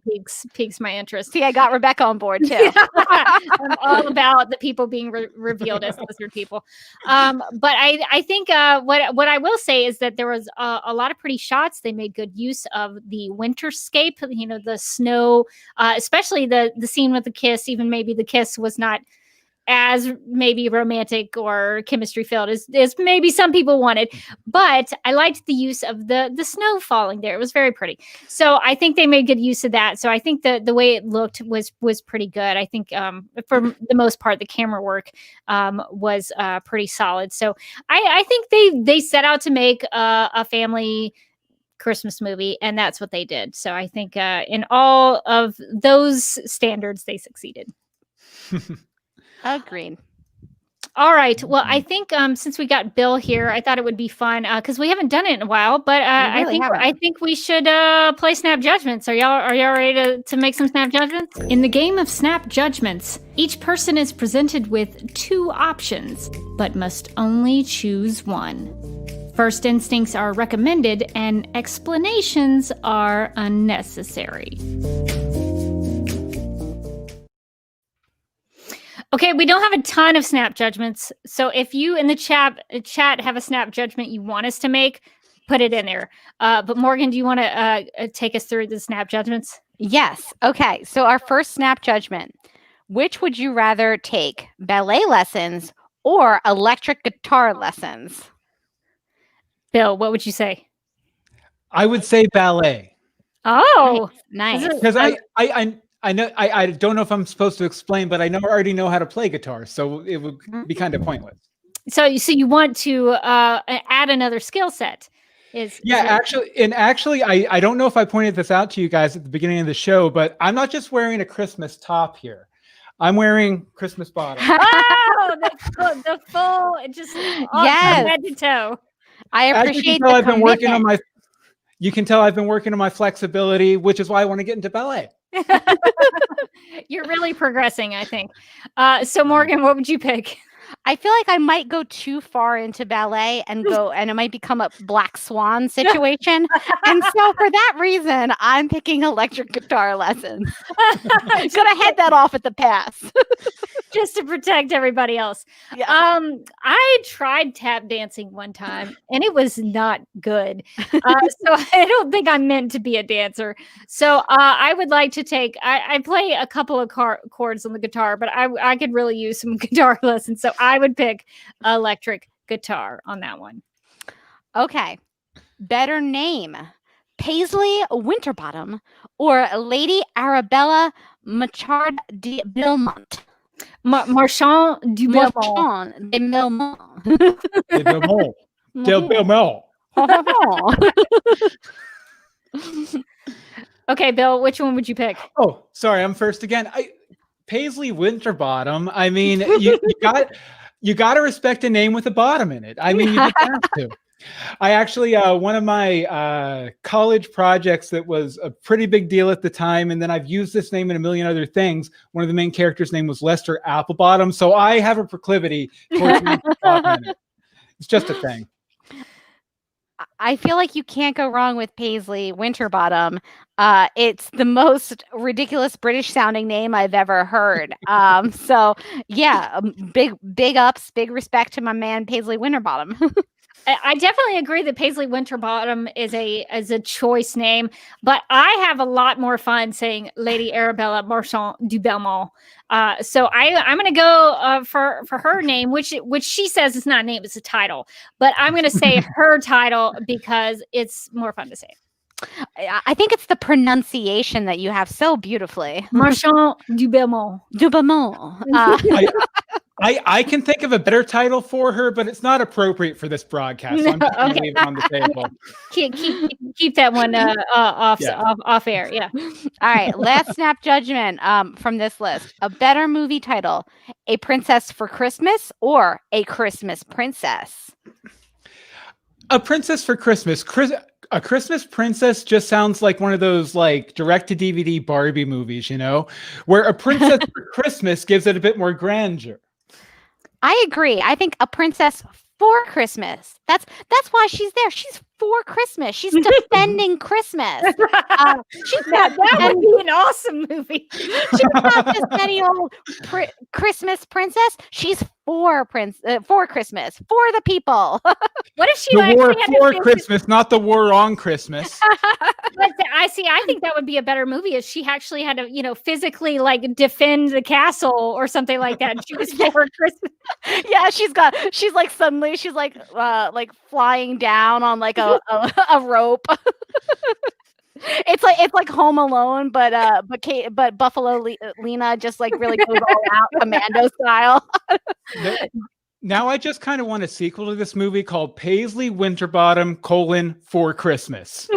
piques my interest. See, I got Rebecca on board too. I'm all about the people being revealed as lizard people. But I think what I will say is that there was a lot of pretty shots. They made good use of the winterscape, the snow, especially the scene with the kiss. Even maybe the kiss was not as maybe romantic or chemistry filled as maybe some people wanted, but I liked the use of the snow falling there. It was very pretty. So I think they made good use of that. So I think the way it looked was pretty good. I think for the most part, the camera work was pretty solid. So I think they set out to make a family Christmas movie, and that's what they did. So I think in all of those standards, they succeeded. Agreed. All right. Well, I think since we got Bill here, I thought it would be fun because we haven't done it in a while. But I think we should play Snap Judgments. Are y'all ready to make some Snap Judgments? In the game of Snap Judgments, each person is presented with 2 options, but must only choose one. First instincts are recommended, and explanations are unnecessary. Okay, we don't have a ton of snap judgments. So if you in the chat have a snap judgment you want us to make, put it in there. But Morgan, do you want to take us through the snap judgments? Yes. Okay. So our first snap judgment. Which would you rather take, ballet lessons or electric guitar lessons? Bill, what would you say? I would say ballet. Oh, nice. Because I know I don't know if I'm supposed to explain, but I already know how to play guitar, so it would be kind of pointless. So you want to add another skill set? Actually, I don't know if I pointed this out to you guys at the beginning of the show, but I'm not just wearing a Christmas top here. I'm wearing Christmas bottom. Oh, the full, just head to toe. I appreciate that. You can tell I've been working on my flexibility, which is why I want to get into ballet. You're really progressing, I think. So Morgan, what would you pick? I feel like I might go too far into ballet and it might become a Black Swan situation. And so for that reason, I'm picking electric guitar lessons. I'm gonna head that off at the pass. Just to protect everybody else. Yeah. I tried tap dancing one time and it was not good. So I don't think I'm meant to be a dancer. So I would like to take, I play a couple of chords on the guitar, but I could really use some guitar lessons. So I would pick electric guitar on that one. Okay. Better name, Paisley Winterbottom or Lady Arabella Machard de Belmont? Marchand de Belmont. De Belmont. De Belmont. De Belmont. Okay, Bill, which one would you pick? Oh, sorry, I'm first again. Paisley Winterbottom. I mean, you got to respect a name with a bottom in it. I mean, you just have to. I actually, one of my college projects that was a pretty big deal at the time, and then I've used this name in a million other things. One of the main characters' name was Lester Applebottom, so I have a proclivity towards bottom in it. It's just a thing. I feel like you can't go wrong with Paisley Winterbottom. It's the most ridiculous British sounding name I've ever heard. So yeah, big ups, big respect to my man Paisley Winterbottom. I definitely agree that Paisley Winterbottom is a choice name, but I have a lot more fun saying Lady Arabella Marchand du Belmont. So I'm going to go for her name, which she says is not a name, it's a title. But I'm going to say her title because it's more fun to say. I think it's the pronunciation that you have so beautifully. Marchand du Belmont. Du Belmont. I can think of a better title for her, but it's not appropriate for this broadcast. So I'm just going to leave it on the table. Keep that one off air. Yeah. All right. Last snap judgment from this list. A better movie title: A Princess for Christmas or A Christmas Princess? A Princess for Christmas. A Christmas Princess just sounds like one of those like direct-to-DVD Barbie movies, where a princess for Christmas gives it a bit more grandeur. I agree. I think A Princess for Christmas. That's why she's there. She's for Christmas. She's defending Christmas. That would be an awesome movie. She's not just any old Christmas princess. She's for Christmas, for the people. What if she the war for Christmas, not the war on Christmas? But I think that would be a better movie if she actually had to, physically like defend the castle or something like that. She was for Christmas. Yeah, she's like flying down on like a rope. It's like Home Alone, but Buffalo Lena just like really goes all out commando style. Now I just kind of want a sequel to this movie called Paisley Winterbottom: for Christmas.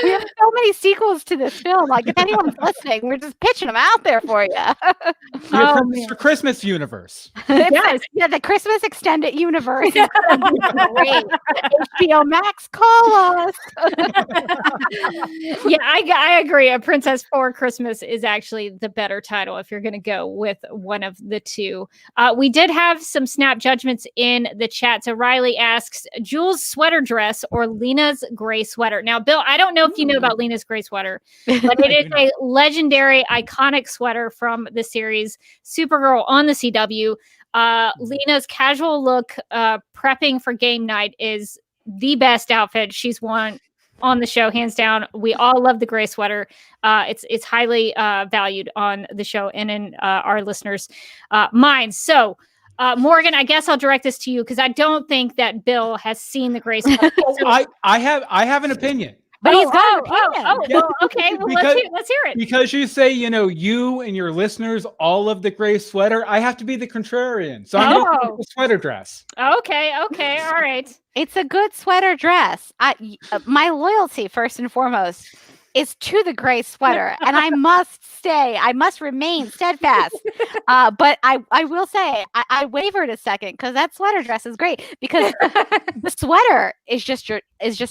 We have so many sequels to this film. Like, if anyone's listening, we're just pitching them out there for you. For Christmas universe. Yes. Yeah, the Christmas extended universe is great. HBO Max, call us. Yeah, I agree. A Princess for Christmas is actually the better title if you're going to go with one of the two. We did have some snap judgments in the chat. So Riley asks, Jules' sweater dress or Lena's gray sweater? Now, Bill, I don't know if you know about Lena's gray sweater, but it is a legendary, iconic sweater from the series Supergirl on the CW. Lena's casual look, prepping for game night, is the best outfit she's worn on the show, hands down. We all love the gray sweater. It's highly valued on the show and in our listeners' minds. So, Morgan, I guess I'll direct this to you because I don't think that Bill has seen the gray sweater. I have an opinion. But he's got an opinion. Well, okay. Well, let's hear it. Because you say, you and your listeners all of the gray sweater, I have to be the contrarian. So I'm going to the sweater dress. Okay. All right. It's a good sweater dress. My loyalty, first and foremost, is to the gray sweater, and I must remain steadfast. But I will say I wavered a second because that sweater dress is great because the sweater is just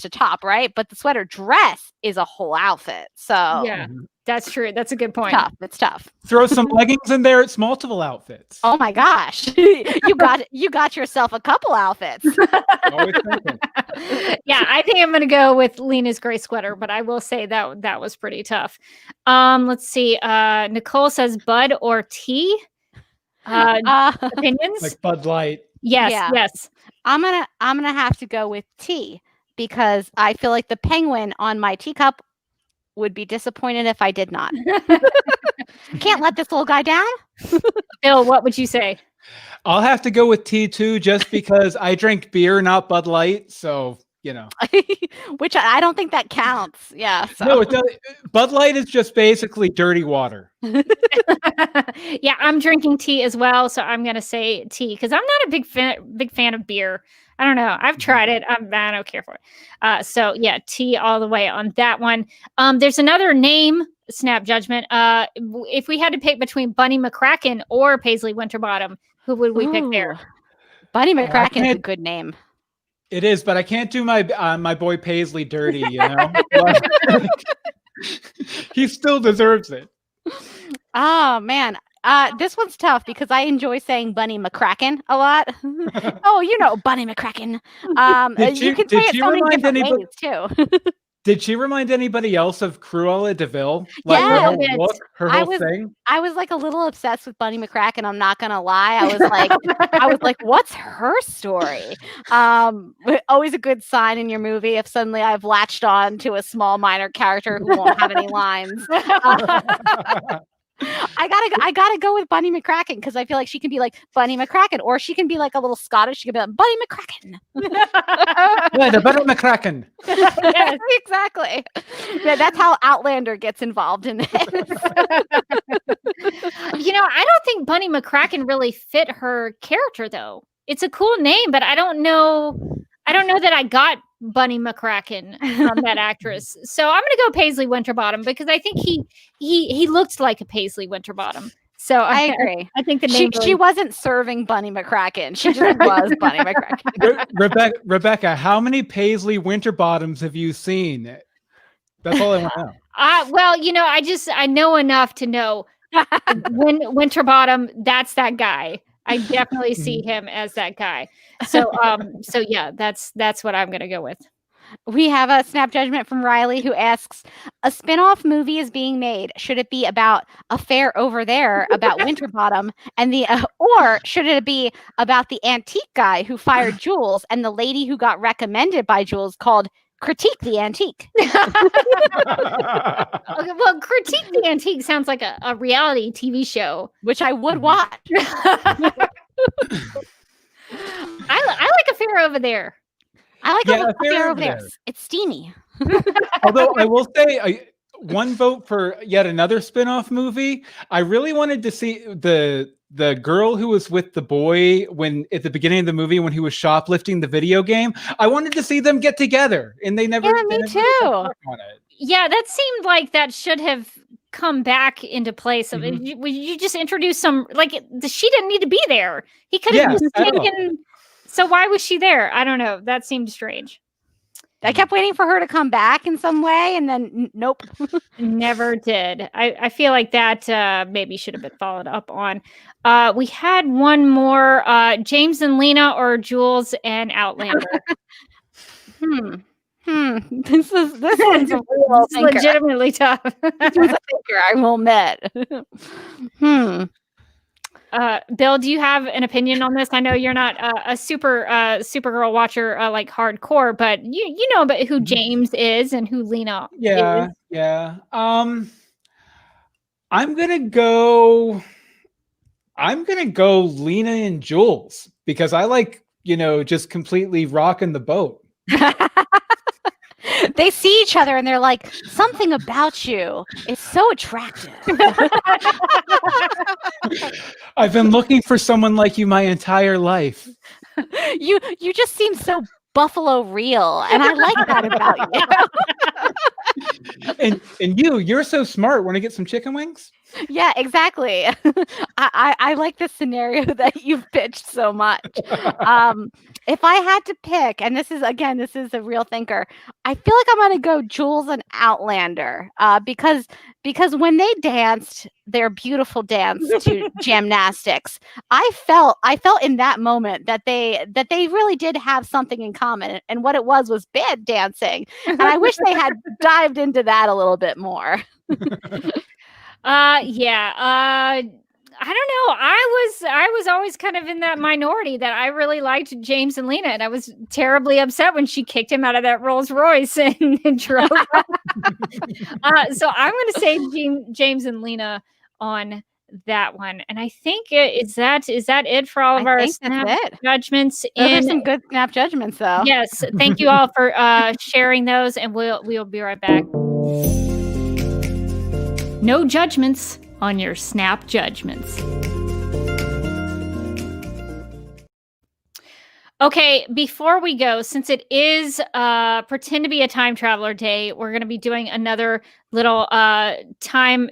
a top, right? But the sweater dress is a whole outfit. So yeah, that's true. That's a good point. It's tough. Throw some leggings in there. It's multiple outfits. Oh my gosh, you got yourself a couple outfits. Always thinking. Yeah, I think I'm going to go with Lena's gray sweater, but I will say that was pretty tough. Let's see. Nicole says Bud or tea. Opinions? Like Bud Light. Yes. I'm gonna have to go with tea because I feel like the penguin on my teacup would be disappointed if I did not. Can't let this little guy down. Bill, what would you say? I'll have to go with tea too, just because I drink beer, not Bud Light. So, which I don't think that counts. Yeah. So. No, it does. Bud Light is just basically dirty water. Yeah, I'm drinking tea as well. So I'm going to say tea because I'm not a big fan of beer. I don't know. I've tried it. I don't care for it. So yeah, tea all the way on that one. There's another name snap judgment. If we had to pick between Bunny McCracken or Paisley Winterbottom, who would we pick there? Bunny McCracken is a good name. It is, but I can't do my boy Paisley dirty, He still deserves it. Oh man. This one's tough because I enjoy saying Bunny McCracken a lot. Oh, Bunny McCracken. You can say it so many different ways too. Did she remind anybody else of Cruella de Vil? Yeah, her whole look, her whole thing. I was like a little obsessed with Bunny McCracken. I'm not gonna lie. I was like, what's her story? Always a good sign in your movie if suddenly I've latched on to a small minor character who won't have any lines. I gotta go with Bunny McCracken because I feel like she can be like Bunny McCracken, or she can be like a little Scottish. She can be like Bunny McCracken. Yeah, the Bunny McCracken. Yes, exactly. Yeah, that's how Outlander gets involved in this. I don't think Bunny McCracken really fit her character though. It's a cool name, but I don't know that I got Bunny McCracken from that actress. So I'm gonna go Paisley Winterbottom because I think he looked like a Paisley Winterbottom. So I agree. I think the name she wasn't serving Bunny McCracken. She just was Bunny McCracken. Rebecca, how many Paisley Winterbottoms have you seen? That's all I want to know. I know enough to know Winterbottom, that's that guy. I definitely see him as that guy. So yeah, that's what I'm gonna go with. We have a snap judgment from Riley who asks, a spin-off movie is being made. Should it be about Affair Over There about Winterbottom and or should it be about the antique guy who fired Jules and the lady who got recommended by Jules called Critique the Antique? Okay, well, Critique the Antique sounds like a reality TV show, which I would watch. I like Affair Over There. I like Affair Over There. It's steamy. Although I will say, one vote for yet another spin-off movie. I really wanted to see the girl who was with the boy when at the beginning of the movie when he was shoplifting the video game. I wanted to see them get together, and they never. Yeah, me too. Yeah, that seemed like that should have come back into place. Mm-hmm. You just introduce some she didn't need to be there. He could have just taken. So why was she there? I don't know. That seemed strange. I kept waiting for her to come back in some way, and then nope. Never did. I feel like that maybe should have been followed up on. We had one more, James and Lena or Jules and Outlander. This one's a real thinker. Legitimately tough. This is a thinker, I will admit. Bill, do you have an opinion on this? I know you're not a Supergirl watcher like hardcore, but you know about who James is and who Lena is. Yeah. I'm gonna go Lena and Jules because I like, just completely rocking the boat. They see each other and they're like, something about you is so attractive. I've been looking for someone like you my entire life. You just seem so Buffalo real, and I like that about you. and you're so smart. Want to get some chicken wings? Yeah, exactly. I like this scenario that you've pitched so much. If I had to pick, and this is a real thinker, I feel like I'm going to go Jules and Outlander because when they danced their beautiful dance to gymnastics, I felt in that moment that they really did have something in common, and what it was bad dancing, and I wish they had dived into that a little bit more. I don't know. I was always kind of in that minority that I really liked James and Lena, and I was terribly upset when she kicked him out of that Rolls Royce and drove off. So I'm going to say James and Lena on that one, and I think is that it for all of our snap judgments. Those are some good snap judgments, though. Yes, thank you all for sharing those, and we'll be right back. No judgments on your snap judgments. Okay, before we go, since it is pretend to be a time traveler day, we're going to be doing another little time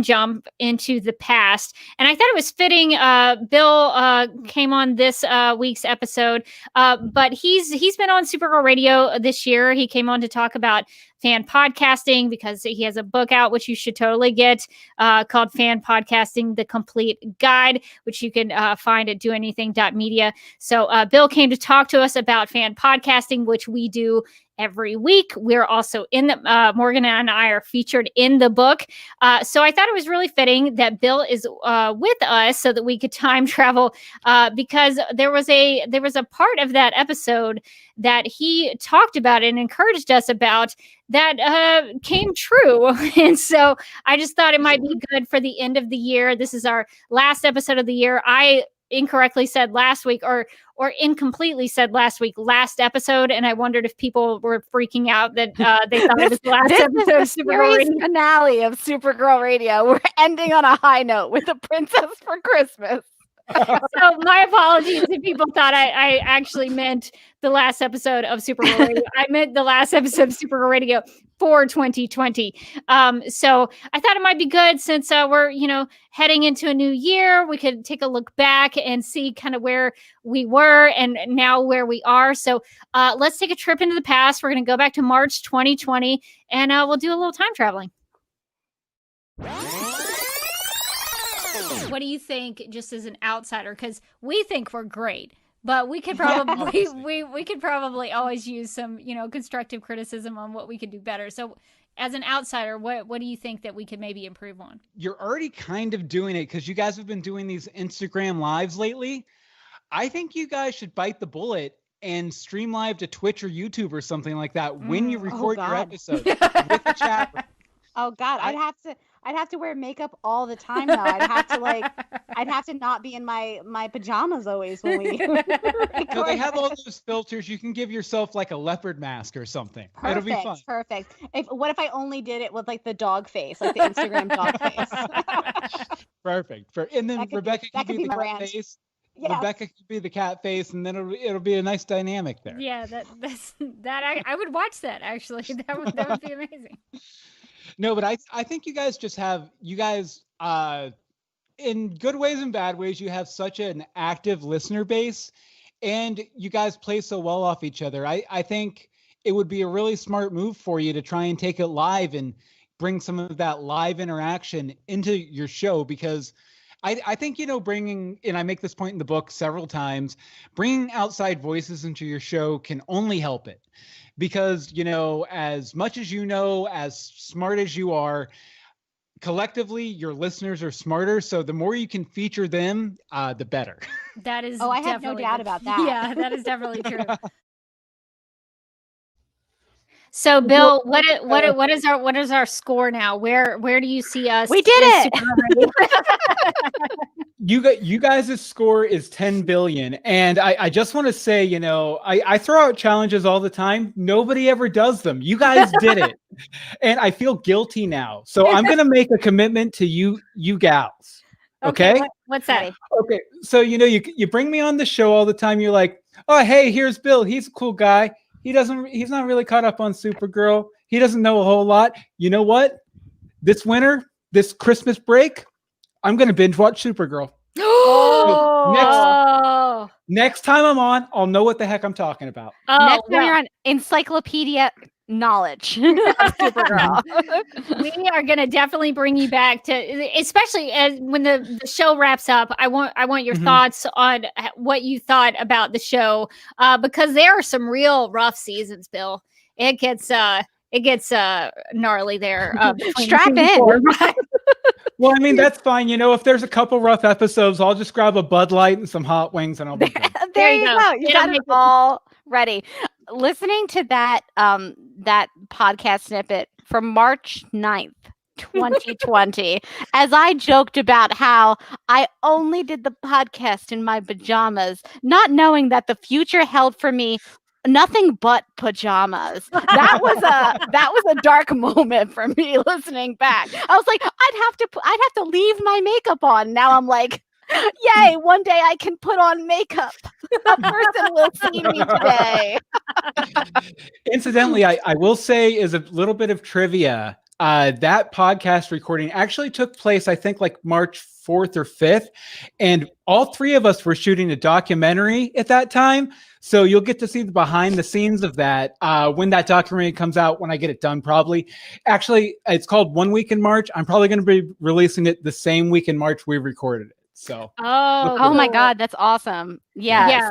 jump into the past. And I thought it was fitting. Bill came on this week's episode, but he's been on Supergirl Radio this year. He came on to talk about fan podcasting because he has a book out, which you should totally get, called Fan Podcasting, The Complete Guide, which you can find at doanything.media. So Bill came to talk to us about fan podcasting, which we do every week. We're also in the Morgan and I are featured in the book. So I thought it was really fitting that Bill is with us so that we could time travel because there was a part of that episode that he talked about and encouraged us about that came true. And so I just thought it might be good for the end of the year. This is our last episode of the year. I incorrectly said last week or incompletely said last week, last episode. And I wondered if people were freaking out that they thought it was the last episode of Supergirl Radio. Finale of Supergirl Radio. We're ending on a high note with a Princess for Christmas. So my apologies if people thought I actually meant the last episode of Supergirl Radio. I meant the last episode of Supergirl Radio for 2020. So I thought it might be good since we're, heading into a new year. We could take a look back and see kind of where we were and now where we are. So let's take a trip into the past. We're going to go back to March 2020 and we'll do a little time traveling. What do you think, just as an outsider? Because we think we're great, but we could probably we could probably always use some constructive criticism on what we could do better. So, as an outsider, what do you think that we could maybe improve on? You're already kind of doing it because you guys have been doing these Instagram lives lately. I think you guys should bite the bullet and stream live to Twitch or YouTube or something like that when you record your episode with the chat. Oh God, I'd have to wear makeup all the time now. I'd have to not be in my pajamas always when we record. No, they have all those filters. You can give yourself like a leopard mask or something. It'll be fun. Perfect. What if I only did it with like the dog face, like the Instagram dog face? Perfect. And then Rebecca can be the cat face. Yeah. Rebecca could be the cat face, and then it'll be a nice dynamic there. Yeah, I would watch that actually. That would be amazing. No, but I think you guys in good ways and bad ways, you have such an active listener base and you guys play so well off each other. I think it would be a really smart move for you to try and take it live and bring some of that live interaction into your show because I think, bringing, and I make this point in the book several times, bringing outside voices into your show can only help it. Because, as much as as smart as you are, collectively, your listeners are smarter. So the more you can feature them, the better. That is I have no doubt about that. Yeah, that is definitely true. So, Bill, what is our score now? Where do you see us? We did it. You guys' score is 10 billion. And I just want to say, I throw out challenges all the time. Nobody ever does them. You guys did it. And I feel guilty now. So I'm going to make a commitment to you gals. Okay? What's that? Okay. So, you bring me on the show all the time. You're like, oh, hey, here's Bill. He's a cool guy. He's not really caught up on Supergirl. He doesn't know a whole lot. You know what? This winter, this Christmas break, I'm going to binge watch Supergirl. So next time I'm on, I'll know what the heck I'm talking about. Next time you're on encyclopedia knowledge of Supergirl. We are going to definitely bring you back to, especially when the show wraps up. I want your thoughts on what you thought about the show, because there are some real rough seasons, Bill. It gets gnarly there. Strap in. Well, I mean, that's fine. If there's a couple rough episodes, I'll just grab a Bud Light and some hot wings and I'll be good. There you go. You got it all ready. Listening to that podcast snippet from March 9th, 2020, as I joked about how I only did the podcast in my pajamas, not knowing that the future held for me nothing but pajamas. That was a dark moment for me listening back. I was like, I'd have to leave my makeup on. Now I'm like, yay, one day I can put on makeup. A person will see me today. Incidentally, I will say, is a little bit of trivia. That podcast recording actually took place, I think, like March 4th or 5th. And all three of us were shooting a documentary at that time. So you'll get to see the behind the scenes of that when that documentary comes out, when I get it done, probably. Actually, it's called 1 Week in March. I'm probably going to be releasing it the same week in March we recorded it. So Oh my God, that's awesome. Yeah.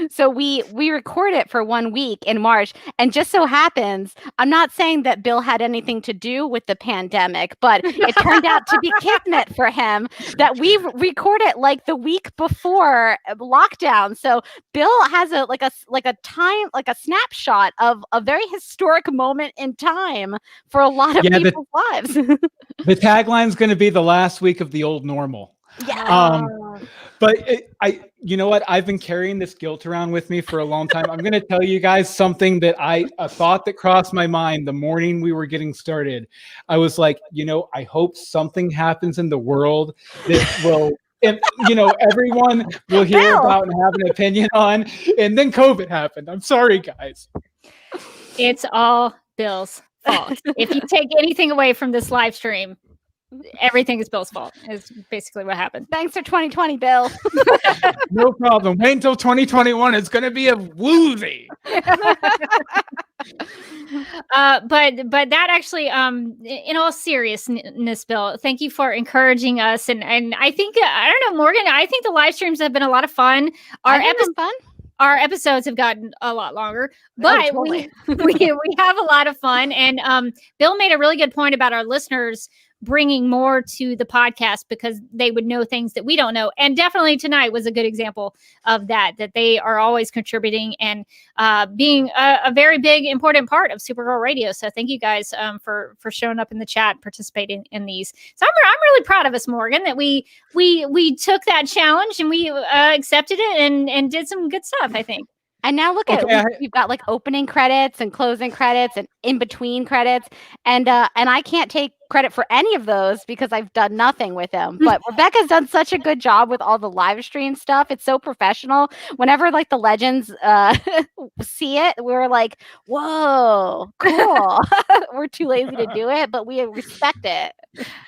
So we record it for 1 week in March, and just so happens, I'm not saying that Bill had anything to do with the pandemic, but it turned out to be kismet for him that we record it like the week before lockdown. So Bill has a snapshot of a very historic moment in time for a lot of people's lives. The tagline's going to be the last week of the old normal. Yeah. But you know what? I've been carrying this guilt around with me for a long time. I'm going to tell you guys something that a thought that crossed my mind the morning we were getting started. I was like, I hope something happens in the world that will, everyone will hear about and have an opinion on. And then COVID happened. I'm sorry, guys. It's all Bill's fault. If you take anything away from this live stream, everything is Bill's fault, is basically what happened. Thanks for 2020, Bill. No problem. Wait until 2021. It's going to be a woozy. But that actually, in all seriousness, Bill, thank you for encouraging us. And I think, I don't know, Morgan, I think the live streams have been a lot of fun. Our episodes have gotten a lot longer, but we have a lot of fun. And Bill made a really good point about our listeners bringing more to the podcast because they would know things that we don't know. And definitely tonight was a good example of that they are always contributing and being a very big, important part of Supergirl Radio. So thank you guys for showing up in the chat, participating in these. So I'm really proud of us, Morgan, that we took that challenge and we accepted it and did some good stuff, I think. And now look at it. We've got like opening credits and closing credits and in between credits. And I can't take credit for any of those because I've done nothing with them. But Rebecca's done such a good job with all the live stream stuff. It's so professional. Whenever like the legends see it, we're like, whoa, cool. We're too lazy to do it, but we respect it.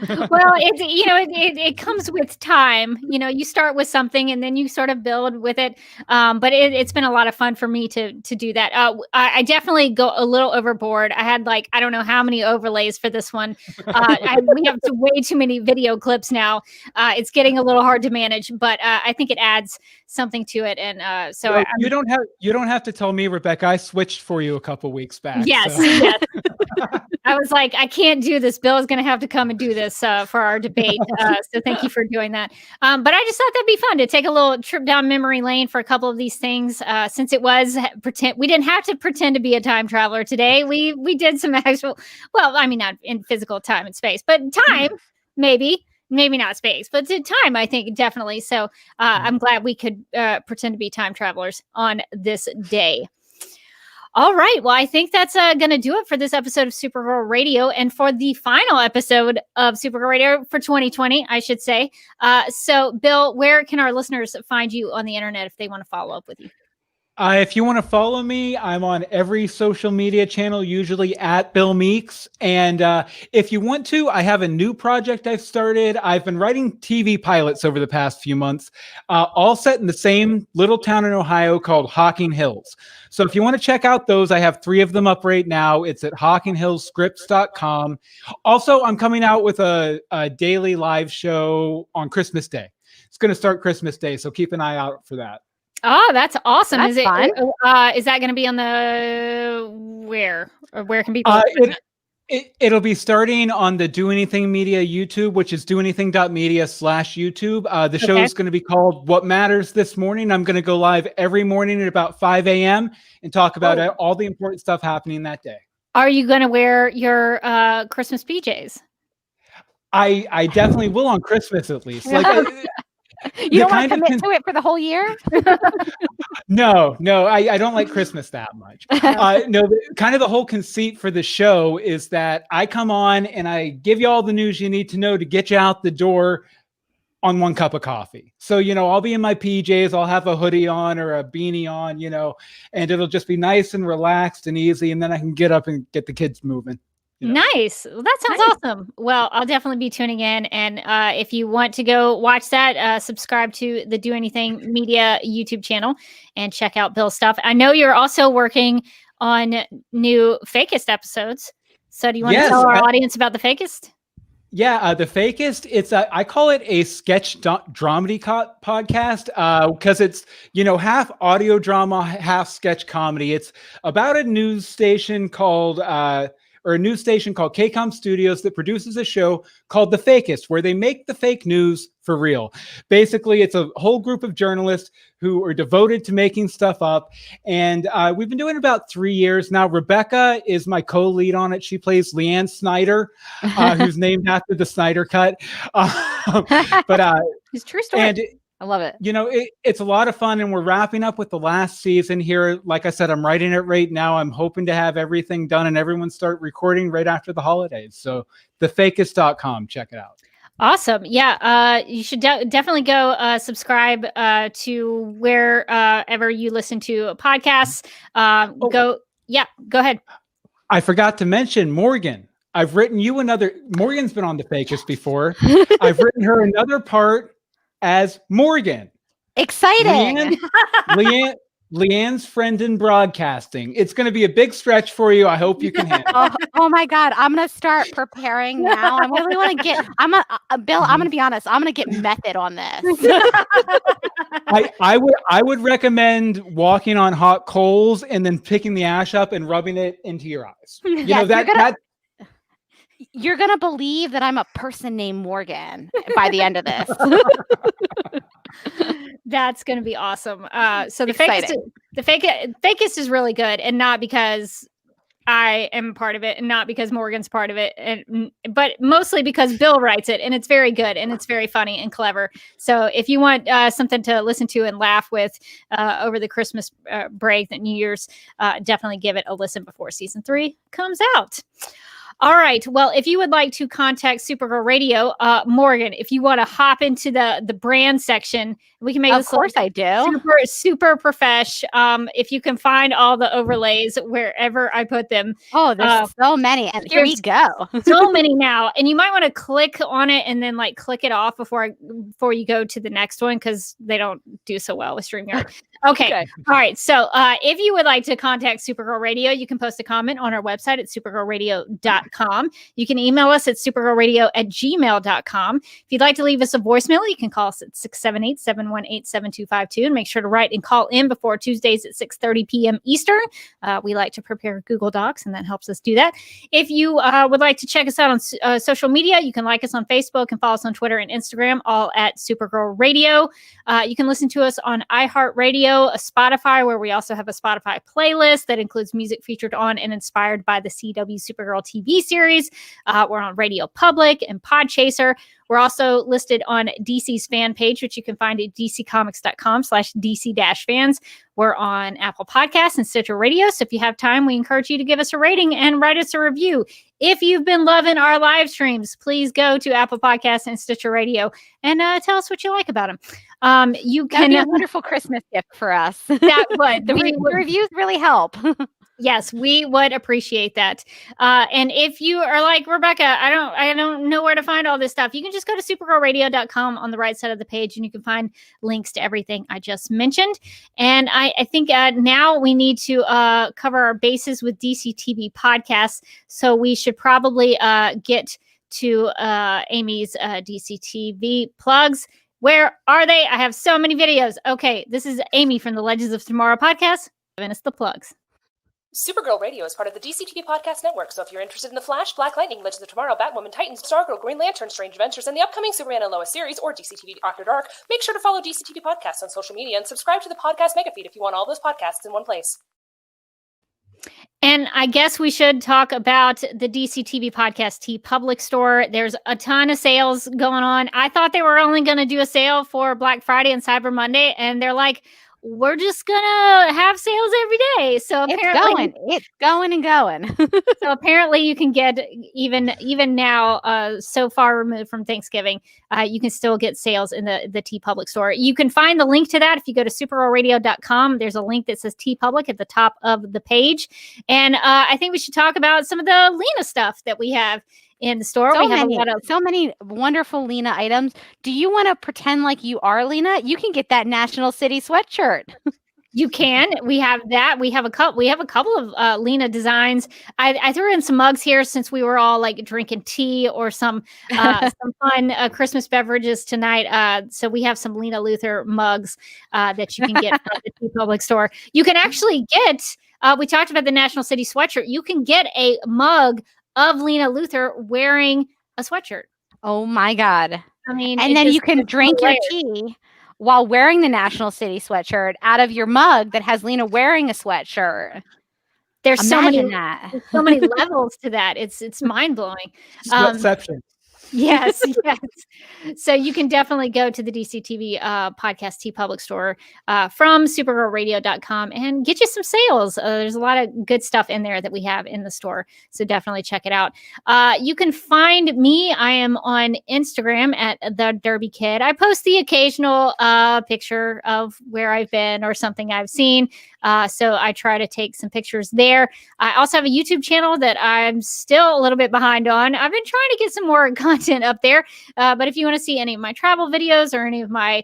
Well, it comes with time. You start with something and then you sort of build with it. But it's been a lot of fun for me to do that. I definitely go a little overboard. I had I don't know how many overlays for this one. We have way too many video clips now. It's getting a little hard to manage, but I think it adds something to it. And so you don't have to tell me, Rebecca. I switched for you a couple weeks back. Yes, so. yes. I was like, I can't do this. Bill is going to have to come and do this for our debate. So thank you for doing that. But I just thought that'd be fun to take a little trip down memory lane for a couple of these things. Since it was we didn't have to pretend to be a time traveler today. We did some actual, not in physical time and space, but time, maybe not space, but time, I think definitely. So I'm glad we could pretend to be time travelers on this day. All right. Well, I think that's going to do it for this episode of Supergirl Radio and for the final episode of Supergirl Radio for 2020, I should say. So, Bill, where can our listeners find you on the internet if they want to follow up with you? If you want to follow me, I'm on every social media channel, usually at Bill Meeks. And if you want to, I have a new project I've started. I've been writing TV pilots over the past few months, all set in the same little town in Ohio called Hocking Hills. So if you want to check out those, I have 3 of them up right now. It's at hockinghillscripts.com. Also, I'm coming out with a daily live show on Christmas Day. It's going to start Christmas Day, so keep an eye out for that. Oh, that's awesome. That's fun. Is that going to be on the where can people? It'll be starting on the Do Anything Media YouTube, which is doanything.media/YouTube. The show is going to be called What Matters This Morning. I'm going to go live every morning at about 5 a.m. and talk about all the important stuff happening that day. Are you going to wear your Christmas PJs? I definitely will on Christmas at least. You don't want to commit to it for the whole year? No, I don't like Christmas that much. Kind of the whole conceit for the show is that I come on and I give you all the news you need to know to get you out the door on 1 cup of coffee. So, I'll be in my PJs, I'll have a hoodie on or a beanie on, and it'll just be nice and relaxed and easy. And then I can get up and get the kids moving. Nice. Well, that sounds awesome. Well, I'll definitely be tuning in. And if you want to go watch that, subscribe to the Do Anything Media YouTube channel and check out Bill's stuff. I know you're also working on new Fakest episodes. So do you want to tell our audience about the Fakest? Yeah, The Fakest. It's I call it a sketch dramedy podcast because it's half audio drama, half sketch comedy. It's about a news station called KCOM Studios that produces a show called The Fakest, where they make the fake news for real. Basically, it's a whole group of journalists who are devoted to making stuff up. And we've been doing it about 3 years now. Rebecca is my co-lead on it. She plays Leanne Snyder, who's named after the Snyder Cut. It's true story. And I love it. It's a lot of fun, and we're wrapping up with the last season here. Like I said, I'm writing it right now. I'm hoping to have everything done and everyone start recording right after the holidays. So thefakest.com, check it out. Awesome. Yeah. You should definitely go subscribe to wherever you listen to podcasts. Go ahead. I forgot to mention Morgan. I've written you Morgan's been on The Fakest before. I've written her another part as Morgan. Exciting. Leanne's friend in broadcasting. It's going to be a big stretch for you. I hope you can handle it. Oh my God. I'm going to start preparing now. I really want to get, Bill, I'm going to be honest. I'm going to get method on this. I would recommend walking on hot coals and then picking the ash up and rubbing it into your eyes. You're going to believe that I'm a person named Morgan by the end of this. That's going to be awesome. So the Fakest is really good, and not because I am part of it and not because Morgan's part of it, but mostly because Bill writes it, and it's very good and it's very funny and clever. So if you want something to listen to and laugh with over the Christmas break and New Year's, definitely give it a listen before season 3 comes out. All right. Well, if you would like to contact Supergirl Radio, Morgan, if you want to hop into the brand section, we can make this. Of course, I do. Super profesh. If you can find all the overlays wherever I put them. Oh, there's so many, and here we go. So many now, and you might want to click on it and then click it off before you go to the next one, because they don't do so well with StreamYard. Okay. All right. So if you would like to contact Supergirl Radio, you can post a comment on our website at supergirlradio.com. You can email us at supergirlradio@gmail.com. If you'd like to leave us a voicemail, you can call us at 678-718-7252, and make sure to write and call in before Tuesdays at 6:30 p.m. Eastern. We like to prepare Google Docs, and that helps us do that. If you would like to check us out on social media, you can like us on Facebook and follow us on Twitter and Instagram, all at Supergirl Radio. You can listen to us on iHeartRadio, a Spotify, where we also have a Spotify playlist that includes music featured on and inspired by the CW Supergirl TV series. We're on Radio Public and Podchaser. We're also listed on DC's fan page, which you can find at dccomics.com/DC-fans. We're on Apple Podcasts and Stitcher Radio. So if you have time, we encourage you to give us a rating and write us a review. If you've been loving our live streams, please go to Apple Podcasts and Stitcher Radio and tell us what you like about them. That'd be a wonderful Christmas gift for us. That would. The reviews really help. Yes, we would appreciate that. And if you are like Rebecca, I don't know where to find all this stuff, you can just go to supergirlradio.com on the right side of the page, and you can find links to everything I just mentioned. And I think now we need to cover our bases with DC TV podcasts. So we should probably get to Amy's DC TV plugs. Where are they? I have so many videos. Okay, this is Amy from the Legends of Tomorrow podcast. And it's the plugs. Supergirl Radio is part of the DC TV Podcast Network, so if you're interested in The Flash, Black Lightning, Legends of Tomorrow, Batwoman, Titans, Stargirl, Green Lantern, Strange Adventures, and the upcoming Superman and Lois series, or DC TV After Dark, make sure to follow DC TV Podcasts on social media and subscribe to the podcast mega feed if you want all those podcasts in one place. And I guess we should talk about the DC TV Podcast T Public Store. There's a ton of sales going on. I thought they were only going to do a sale for Black Friday and Cyber Monday, and they're like, we're just gonna have sales every day. So apparently it's going and going. So apparently you can get even now, so far removed from Thanksgiving, you can still get sales in the T Public Store. You can find the link to that if you go to supergirlradio.com. There's a link that says T Public at the top of the page. And I think we should talk about some of the Lena stuff that we have in the store. So we have so many wonderful Lena items. Do you want to pretend like you are Lena? You can get that National City sweatshirt. You can. We have that. We have a couple. We have a couple of Lena designs. I threw in some mugs here since we were all like drinking tea or some fun Christmas beverages tonight. So we have some Lena Luthor mugs that you can get from the Tea Public store. You can actually get. We talked about the National City sweatshirt. You can get a mug of Lena Luthor wearing a sweatshirt. Oh my God! I mean, and then you can drink your tea while wearing the National City sweatshirt out of your mug that has Lena wearing a sweatshirt. There's so many levels to that. It's mind blowing. Sweatception. Yes. So you can definitely go to the DCTV podcast Tea Public store from supergirlradio.com and get you some sales. There's a lot of good stuff in there that we have in the store. So definitely check it out. You can find me. I am on Instagram at the Derby Kid. I post the occasional picture of where I've been or something I've seen. So I try to take some pictures there. I also have a YouTube channel that I'm still a little bit behind on. I've been trying to get some more content up there. But if you want to see any of my travel videos or any of my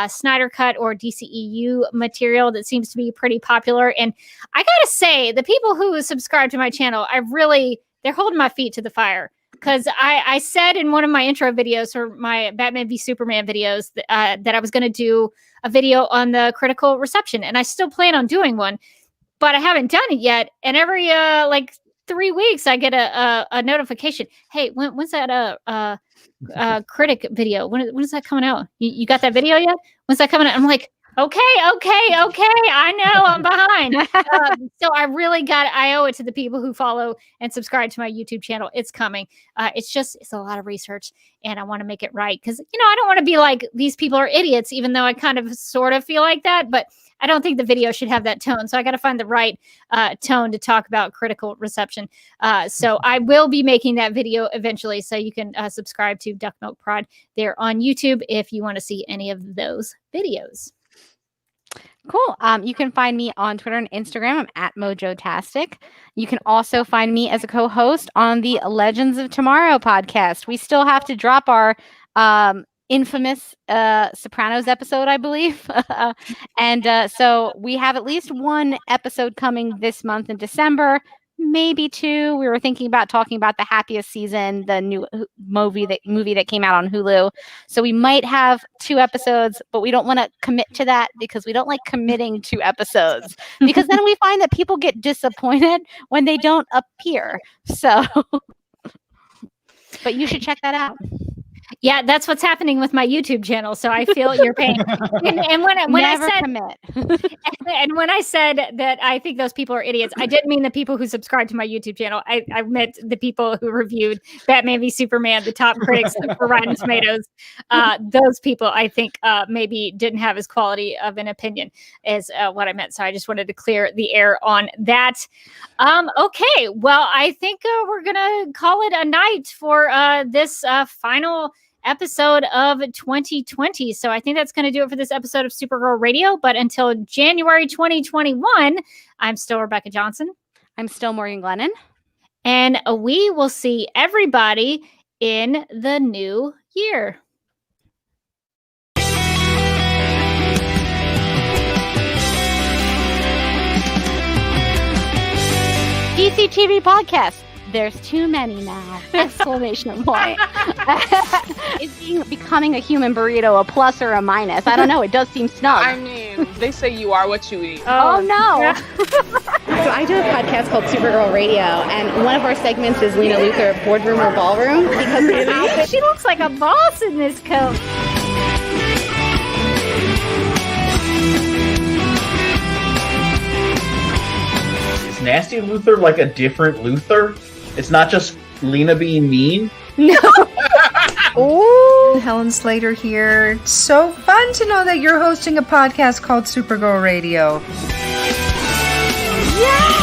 Snyder Cut or DCEU material that seems to be pretty popular. And I got to say, the people who subscribe to my channel, they're holding my feet to the fire. Because I said in one of my intro videos for my Batman v Superman videos that I was going to do a video on the critical reception. And I still plan on doing one, but I haven't done it yet. And every 3 weeks I get a notification. Hey, when's that critic video? When is that coming out? You got that video yet? When's that coming out? I'm like, okay. I know I'm behind. So I owe it to the people who follow and subscribe to my YouTube channel. It's coming. It's a lot of research and I want to make it right. Cause I don't want to be like, these people are idiots, even though I kind of sort of feel like that, but I don't think the video should have that tone. So I got to find the right tone to talk about critical reception. So I will be making that video eventually. So you can subscribe to Duck Milk Prod there on YouTube if you want to see any of those videos. Cool. You can find me on Twitter and Instagram. I'm at Mojotastic. You can also find me as a co-host on the Legends of Tomorrow podcast. We still have to drop our infamous Sopranos episode, I believe. And so we have at least one episode coming this month in December, maybe two. We were thinking about talking about The Happiest Season, the new movie that came out on Hulu. So we might have 2 episodes, but we don't want to commit to that because we don't like committing to episodes because then we find that people get disappointed when they don't appear. So, but you should check that out. Yeah, that's what's happening with my YouTube channel. So I feel your pain. And when Never I said commit. and when I said that I think those people are idiots, I didn't mean the people who subscribe to my YouTube channel. I meant the people who reviewed Batman v Superman, the top critics for Rotten Tomatoes. Those people, I think, maybe didn't have as quality of an opinion as what I meant. So I just wanted to clear the air on that. Okay, well, I think we're gonna call it a night for this final episode of 2020. So I think that's going to do it for this episode of Supergirl Radio. But until January 2021, I'm still Rebecca Johnson. I'm still Morgan Glennon. And we will see everybody in the new year. DCTV podcast. There's too many now! Exclamation point. Is becoming a human burrito a plus or a minus? I don't know. It does seem snug. I mean, they say you are what you eat. Oh no! So I do a podcast called Supergirl Radio, and one of our segments is Lena Luthor, Boardroom or Ballroom, because she looks like a boss in this coat. Is Nasty Luthor like a different Luthor? It's not just Lena being mean? No. Ooh. Helen Slater here. So fun to know that you're hosting a podcast called Supergirl Radio. Yeah!